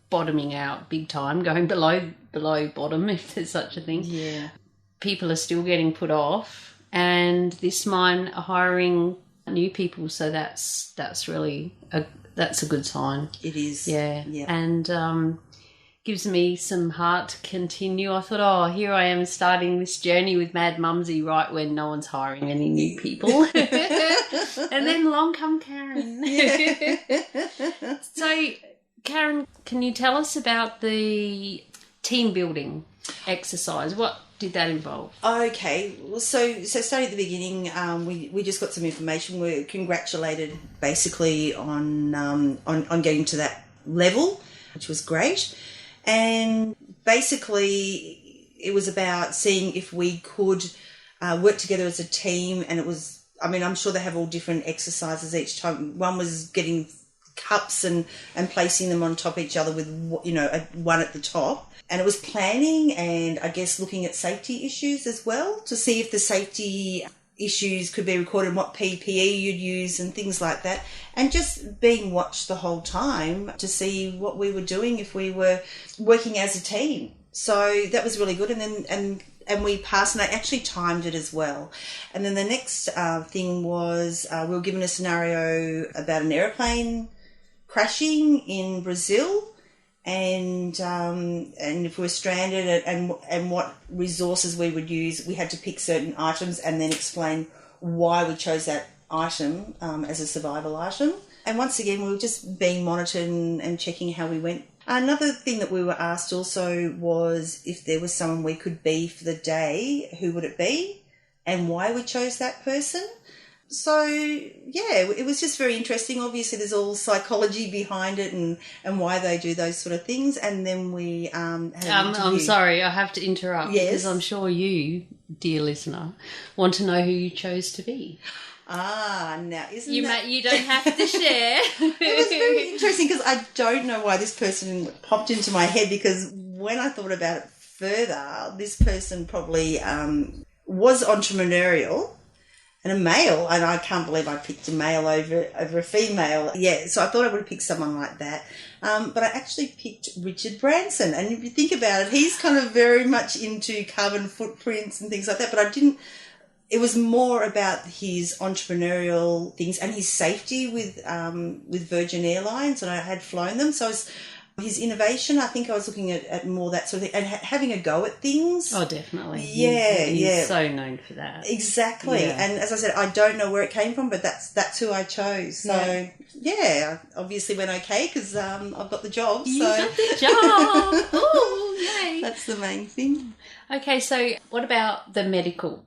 bottoming out big time, going below bottom, if there's such a thing. Yeah. People are still getting put off, and this mine are hiring new people, so that's really that's a good sign. It is. Yeah. Yeah. And gives me some heart to continue. I thought, oh, here I am starting this journey with Mad Mumsy right when no one's hiring any new people. And then along come Karen. So, Karen, can you tell us about the team building exercise? What did that involve? Okay, well, so starting at the beginning, we just got some information. We're congratulated basically on getting to that level, which was great. And basically, it was about seeing if we could work together as a team. And it was, I mean, I'm sure they have all different exercises each time. One was getting cups and placing them on top of each other with, one at the top. And it was planning and I guess looking at safety issues as well to see if the safety issues could be recorded, what PPE you'd use and things like that, and just being watched the whole time to see what we were doing if we were working as a team. So that was really good, and then and we passed, and I actually timed it as well. And then the next thing was we were given a scenario about an aeroplane crashing in Brazil. And if we were stranded and what resources we would use, we had to pick certain items and then explain why we chose that item as a survival item. And once again, we were just being monitored and checking how we went. Another thing that we were asked also was if there was someone we could be for the day, who would it be and why we chose that person. So, yeah, it was just very interesting. Obviously, there's all psychology behind it and why they do those sort of things. And then we had an interview. I'm sorry, I have to interrupt. Yes. Because I'm sure you, dear listener, want to know who you chose to be. Now, you don't have to share. It was very interesting because I don't know why this person popped into my head, because when I thought about it further, this person probably was entrepreneurial. And a male, and I can't believe I picked a male over a female. Yeah, so I thought I would have picked someone like that. But I actually picked Richard Branson. And if you think about it, he's kind of very much into carbon footprints and things like that. But I didn't, it was more about his entrepreneurial things and his safety with Virgin Airlines, and I had flown them. So his innovation, I think I was looking at more that sort of thing, and having a go at things. Oh, definitely. Yeah, he's so known for that. Exactly. Yeah. And as I said, I don't know where it came from, but that's who I chose. So, yeah, obviously went okay because I've got the job. You got the job. Oh, yay. That's the main thing. Okay, so what about the medical?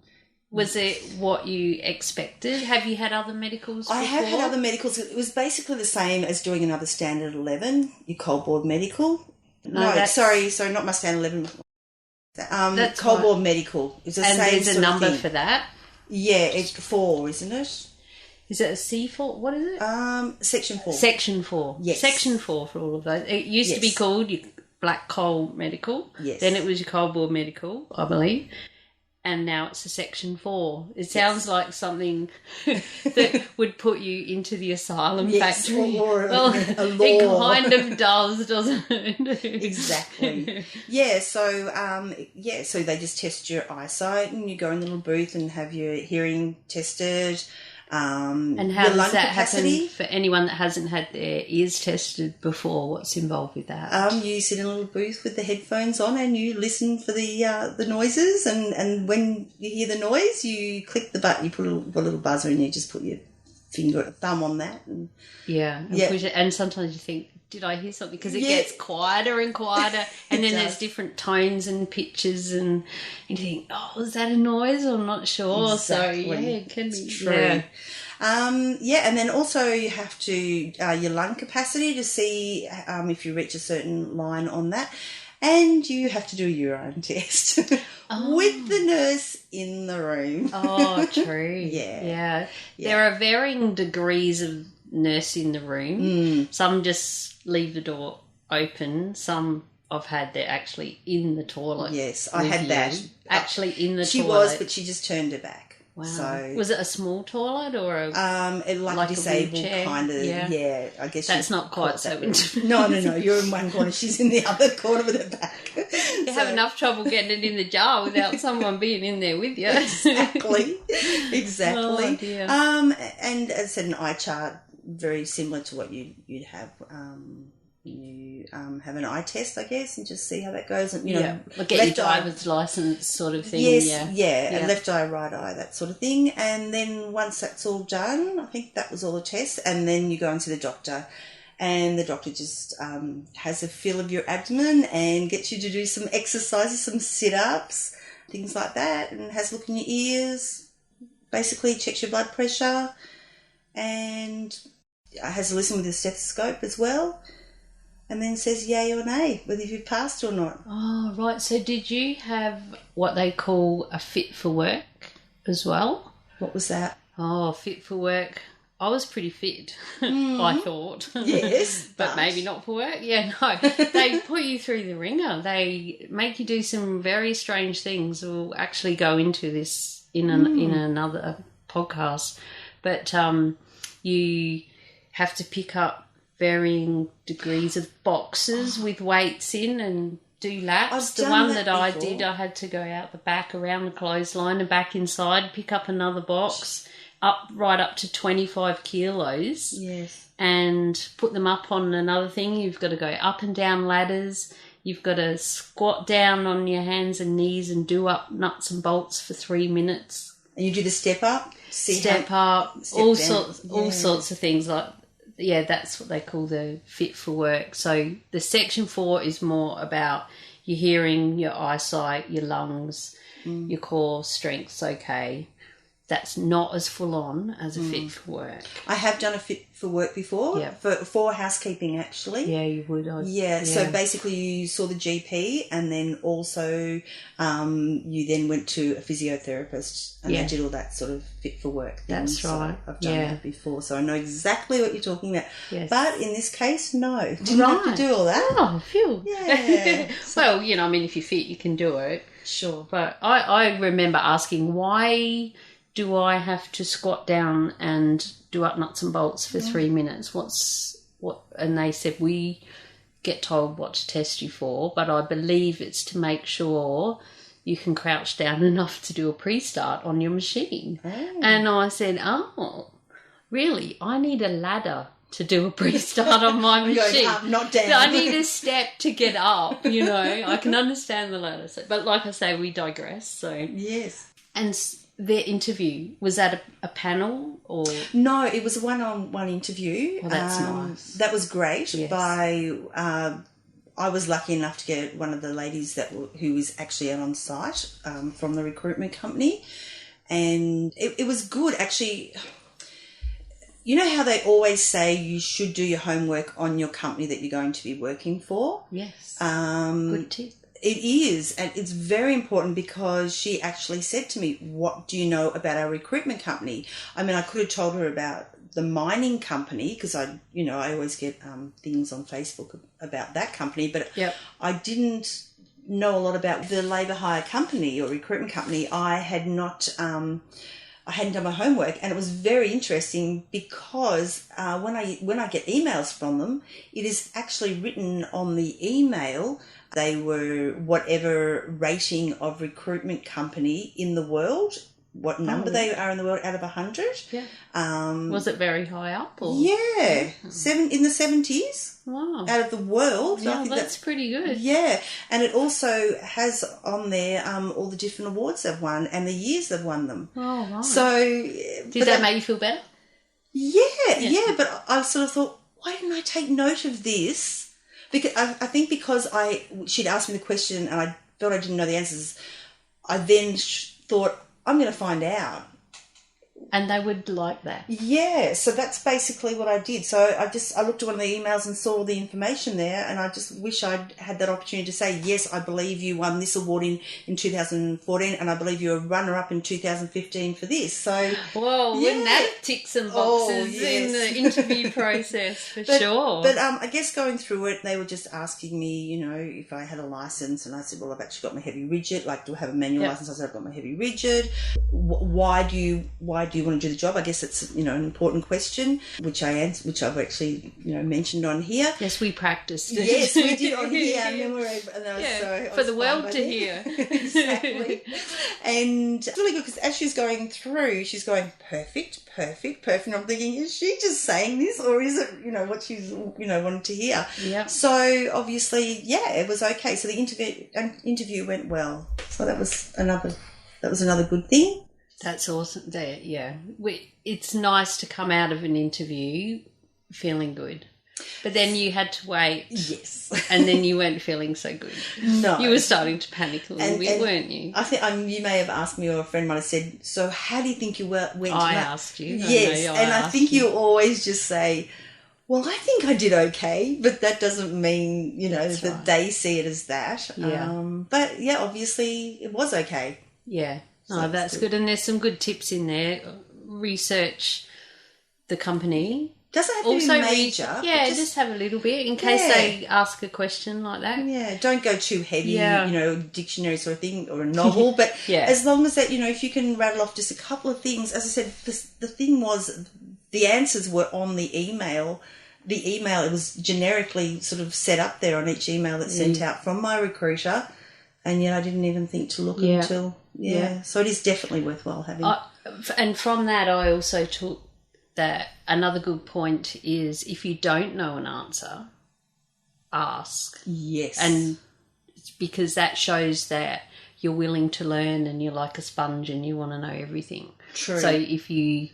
Was it what you expected? Have you had other medicals before? I have had other medicals. It was basically the same as doing another Standard 11, your cold board medical. No, sorry, not my Standard 11. That's cold board medical. It's the same sort of thing. And there's a number for that? Yeah, it's 4, isn't it? Is it a C4? What is it? Section 4. Section 4. Yes. Section 4 for all of those. It used to be called your black coal medical. Yes. Then it was your cold board medical, I believe. And now it's a Section 4. It sounds like something that would put you into the asylum factory. Or a law. It kind of does, doesn't it? Exactly. Yeah, so they just test your eyesight and you go in the little booth and have your hearing tested. And how does that happen for anyone that hasn't had their ears tested before? What's involved with that? You sit in a little booth with the headphones on and you listen for the noises, and when you hear the noise, you click the button, you put a little buzzer in, you just put your thumb on that. And push it. And sometimes you think, did I hear something? Because it gets quieter and quieter, and then there's different tones and pitches, and you think, oh, is that a noise? I'm not sure. Exactly. So, it can be true. Yeah, and then also you have to, your lung capacity to see if you reach a certain line on that. And you have to do a urine test with the nurse in the room. Oh, true. Yeah. There are varying degrees of nurse in the room. Some just leave the door open. Some I've had they're actually in the toilet. Yes, I had that. Actually in the toilet. She was, but she just turned her back. Wow. So, was it a small toilet or a like disabled a kind of? Yeah, I guess that's not quite so intimate. No. You're in one corner, she's in the other corner with her back. You have enough trouble getting it in the jar without someone being in there with you. Exactly. Oh, dear. And as I said, an eye chart very similar to what you'd have. You have an eye test, I guess, and just see how that goes. And, like get your driver's license sort of thing. Yes, and left eye, right eye, that sort of thing. And then once that's all done, I think that was all the tests, and then you go and see the doctor. And the doctor just has a feel of your abdomen and gets you to do some exercises, some sit-ups, things like that, and has a look in your ears, basically checks your blood pressure, and has a listen with the stethoscope as well. And then says yay or nay, whether you've passed or not. Oh, right. So did you have what they call a fit for work as well? What was that? Oh, fit for work. I was pretty fit, I thought. Yes. But maybe not for work. Yeah, no. They put you through the ringer. They make you do some very strange things. We'll actually go into this in another podcast. But you have to pick up varying degrees of boxes with weights in and do laps. The one that I did, I had to go out the back around the clothesline and back inside, pick up another box, right up to 25 kilos. Yes. And put them up on another thing. You've got to go up and down ladders. You've got to squat down on your hands and knees and do up nuts and bolts for 3 minutes. And you do the step up? All sorts of things like. Yeah, that's what they call the fit for work. So the section 4 is more about your hearing, your eyesight, your lungs, your core strength's okay. That's not as full on as a fit for work. I have done a fit for work before, for housekeeping actually. Yeah, you would. So basically you saw the GP and then also you then went to a physiotherapist and they did all that sort of fit for work thing. That's right. So I've done that before, so I know exactly what you're talking about. Yes. But in this case, no. Didn't have to do all that. Oh, phew. Yeah. Well, if you're fit, you can do it. Sure. But I remember asking, why do I have to squat down and do up nuts and bolts for 3 minutes? And they said, we get told what to test you for, but I believe it's to make sure you can crouch down enough to do a pre-start on your machine. Oh. And I said, oh, really? I need a ladder to do a pre-start on my machine. Going up, not down. I need a step to get up, I can understand the ladder. But like I say, we digress. So yes. And their interview, was that a panel or? No, it was a one-on-one interview. Well, that's nice. That was great. Yes. I was lucky enough to get one of the ladies who was actually on site from the recruitment company, and it was good actually. You know how they always say you should do your homework on your company that you're going to be working for? Yes. Good tip. It is, and it's very important because she actually said to me, what do you know about our recruitment company? I mean, I could have told her about the mining company because I always get things on Facebook about that company, but I didn't know a lot about the labour hire company or recruitment company. I hadn't done my homework, and it was very interesting because when I get emails from them, it is actually written on the email. They were whatever rating of recruitment company in the world, what number they are in the world out of 100. Yeah. Was it very high up? Or? Yeah, in the 70s. Wow. Out of the world. Yeah, I think that's pretty good. Yeah, and it also has on there all the different awards they've won and the years they've won them. Oh, wow. So did that make you feel better? Yeah, but I sort of thought, why didn't I take note of this? Because I think because she'd asked me the question and I thought I didn't know the answers, I then thought, I'm going to find out And they would like that. Yeah, so that's basically what I did. So I looked at one of the emails and saw all the information there, and I just wish I'd had that opportunity to say, yes, I believe you won this award in 2014, and I believe you're a runner-up in 2015 for this. So, well, wouldn't that tick some boxes in the interview process for sure? But I guess going through it, they were just asking me, if I had a license, and I said, well, I've actually got my heavy rigid. Like, do I have a manual license? I said, I've got my heavy rigid. Why do you want to do the job? I guess it's an important question, which I've actually mentioned on here. Yes, we practiced. Yes, we did on here, for the world to hear. Exactly. And it's really good because as she's going through, she's going perfect. And I'm thinking, is she just saying this, or is it what she's wanted to hear? Yeah. So obviously, it was okay. So the interview went well. So that was another good thing. That's awesome. It's nice to come out of an interview feeling good. But then you had to wait. Yes. And then you weren't feeling so good. No. You were starting to panic a little bit, weren't you? I think you may have asked me, or a friend might have said, so how do you think you went? I asked you. Yes. I think you always just say, well, I think I did okay, but that doesn't mean, that right. They see it as that. Yeah. But obviously it was okay. Yeah. So that's good. And there's some good tips in there. Research the company. Doesn't have to be major. Just have a little bit in case they ask a question like that. Yeah, don't go too heavy, dictionary sort of thing or a novel. But as long as that, if you can rattle off just a couple of things. As I said, the thing was the answers were on the email. The email, it was generically sort of set up there on each email that's sent out from my recruiter. And yet I didn't even think to look until... So it is definitely worthwhile having. And from that, I also took that another good point is if you don't know an answer, ask. Yes. And because that shows that you're willing to learn and you're like a sponge and you want to know everything. True. So if you,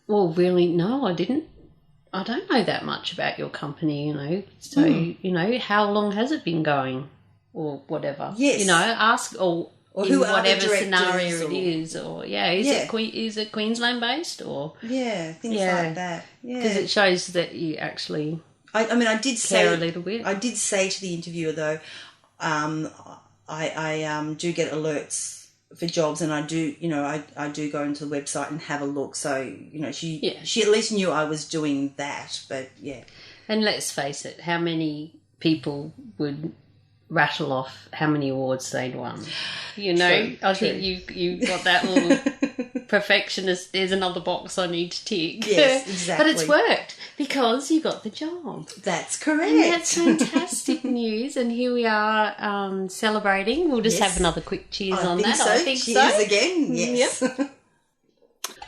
really, no, I don't know that much about your company, So, how long has it been going or whatever? Yes. Ask or in whatever scenario it is, is it Queensland based or things like that? Yeah, because it shows that you actually. I did care a little bit. I did say to the interviewer though, I do get alerts for jobs, and I do I do go into the website and have a look. So she at least knew I was doing that, but And let's face it, how many people would rattle off how many awards they'd won? I think you got that little perfectionist, there's another box I need to tick. Yes, exactly. But it's worked because you got the job. That's correct. And that's fantastic news. And here we are celebrating. We'll just have another quick cheers on that. I think so. Cheers again. Yes. Yep.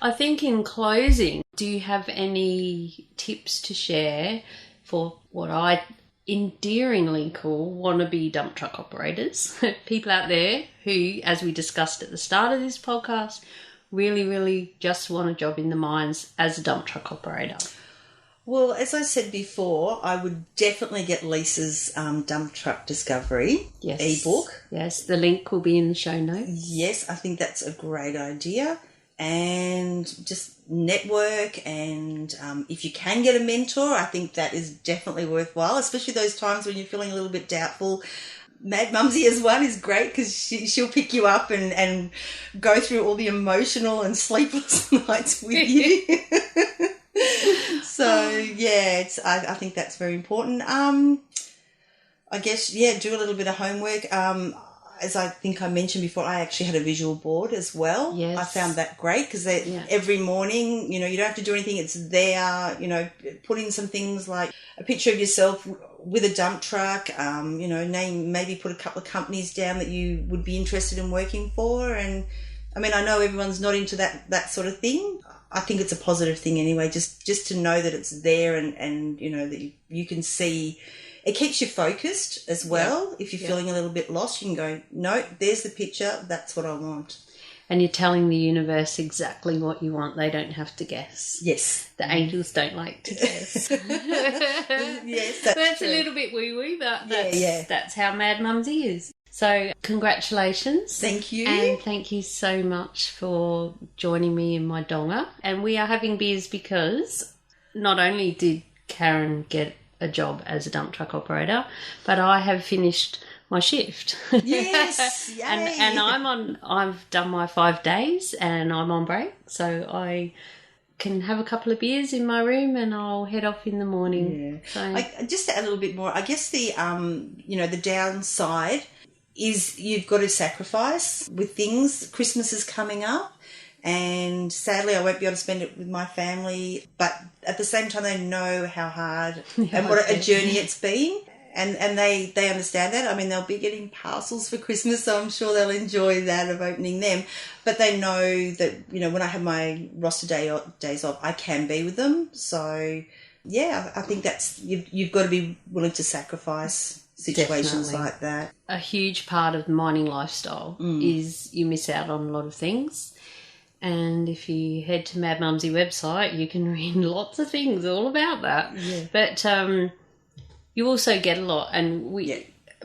I think in closing, do you have any tips to share for what I endearingly call wannabe dump truck operators? People out there who, as we discussed at the start of this podcast, really, really just want a job in the mines as a dump truck operator. Well, as I said before, I would definitely get Lisa's Dump Truck Discovery ebook. Yes, the link will be in the show notes. Yes, I think that's a great idea. And just network, and if you can get a mentor, I think that is definitely worthwhile, especially those times when you're feeling a little bit doubtful. Mad Mumsy as one is great because she'll pick you up and go through all the emotional and sleepless nights with you. So I think that's very important. I guess do a little bit of homework. As I think I mentioned before, I actually had a visual board as well. Yes. I found that great because every morning, you don't have to do anything. It's there, put in some things like a picture of yourself with a dump truck, maybe put a couple of companies down that you would be interested in working for. And I know everyone's not into that sort of thing. I think it's a positive thing anyway, just to know that it's there and that you can see. It keeps you focused as well. If you're feeling a little bit lost, you can go, no, there's the picture. That's what I want. And you're telling the universe exactly what you want. They don't have to guess. Yes. The angels don't like to guess. Yes, that's a true. little bit woo-woo, but that's how Mad Mumsy is. So congratulations. Thank you. And thank you so much for joining me in my donga. And we are having beers because not only did Karen get a job as a dump truck operator, but I have finished my shift. Yes, yay. and I've done my 5 days and I'm on break, so I can have a couple of beers in my room and I'll head off in the morning. Yeah. So, just to add a little bit more, I guess the the downside is you've got to sacrifice with things. Christmas is coming up. And sadly, I won't be able to spend it with my family. But at the same time, they know how hard and what a journey it's been. And they understand that. I mean, they'll be getting parcels for Christmas, so I'm sure they'll enjoy that of opening them. But they know that, when I have my roster days off, I can be with them. So, yeah, I think that's you've got to be willing to sacrifice situations Definitely. like that. A huge part of the mining lifestyle is you miss out on a lot of things. And if you head to Mad Mumsy website, you can read lots of things all about that. Yeah. But you also get a lot, and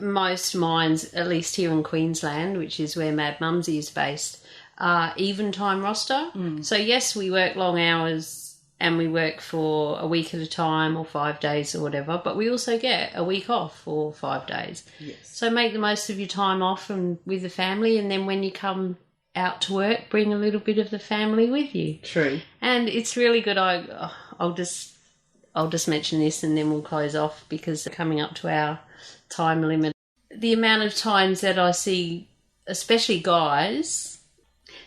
most mines, at least here in Queensland, which is where Mad Mumsy is based, are even time roster. So yes, we work long hours and we work for a week at a time or 5 days or whatever, but we also get a week off for 5 days. Yes. So make the most of your time off and with the family, and then when you come out to work, bring a little bit of the family with you. True. And it's really good. I'll just mention this and then we'll close off because we're coming up to our time limit. The amount of times that I see, especially guys,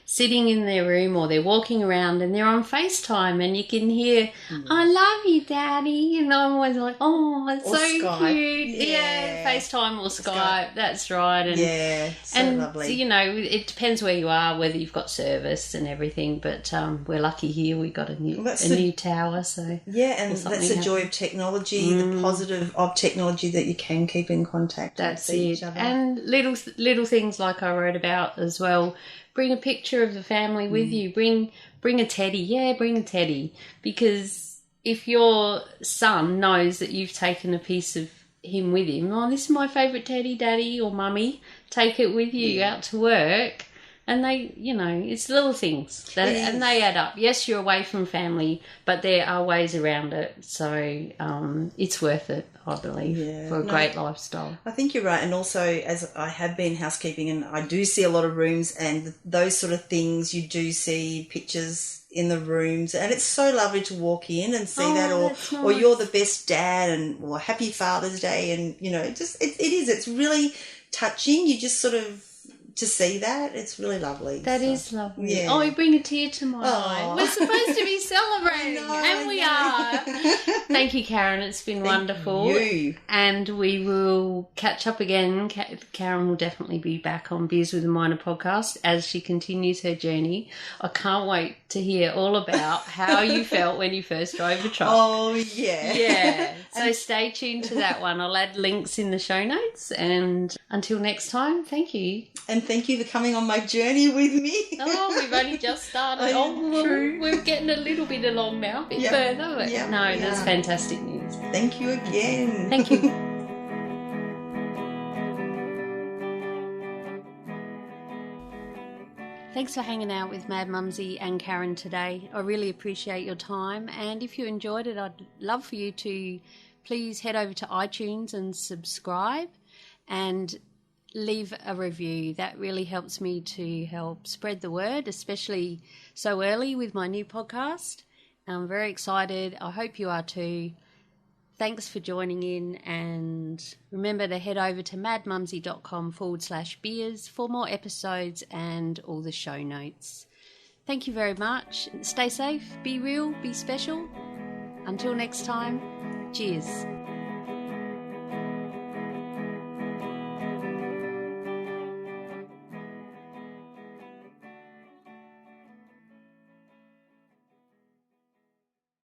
sitting in their room or they're walking around and they're on FaceTime and you can hear, I love you, Daddy. And I'm always like, oh, it's Or so Skype. cute. Yeah, FaceTime or Skype. That's right. And, So lovely. It depends where you are, whether you've got service and everything. But we're lucky here. We got a new tower. So yeah, and that's the joy of technology, the positive of technology, that you can keep in contact. That's and see it. each other. And little things like I wrote about as well. Bring a picture of the family with you. Bring a teddy. Yeah, bring a teddy. Because if your son knows that you've taken a piece of him with him, oh, this is my favourite teddy, Daddy or Mummy, take it with you out to work. And they, it's little things and they add up. Yes, you're away from family, but there are ways around it. So it's worth it, I believe, for a great lifestyle. I think you're right. And also, as I have been housekeeping and I do see a lot of rooms and those sort of things, you do see pictures in the rooms, and it's so lovely to walk in and see that, or you're the best dad, or happy Father's Day, and it's really touching. You just sort of, to see that, it's really lovely. That is lovely. Yeah. Oh, you bring a tear to my eye. We're supposed to be celebrating, and we are. Thank you, Karen. It's been wonderful. You. And we will catch up again. Karen will definitely be back on Beers with a Miner podcast as she continues her journey. I can't wait to hear all about how you felt when you first drove a truck. Oh, yeah. Yeah. So stay tuned to that one. I'll add links in the show notes. And until next time, thank you. And thank you for coming on my journey with me. Oh, we've only just started. True. We're getting a little bit along now, a bit further. But that's fantastic news. Thank you again. Thank you. Thanks for hanging out with Mad Mumsy and Karen today. I really appreciate your time. And if you enjoyed it, I'd love for you to please head over to iTunes and subscribe and leave a review. That really helps me to help spread the word, especially so early with my new podcast. I'm very excited. I hope you are too. Thanks for joining in, and remember to head over to madmumsy.com/beers for more episodes and all the show notes. Thank you very much. Stay safe, be real, be special. Until next time, cheers.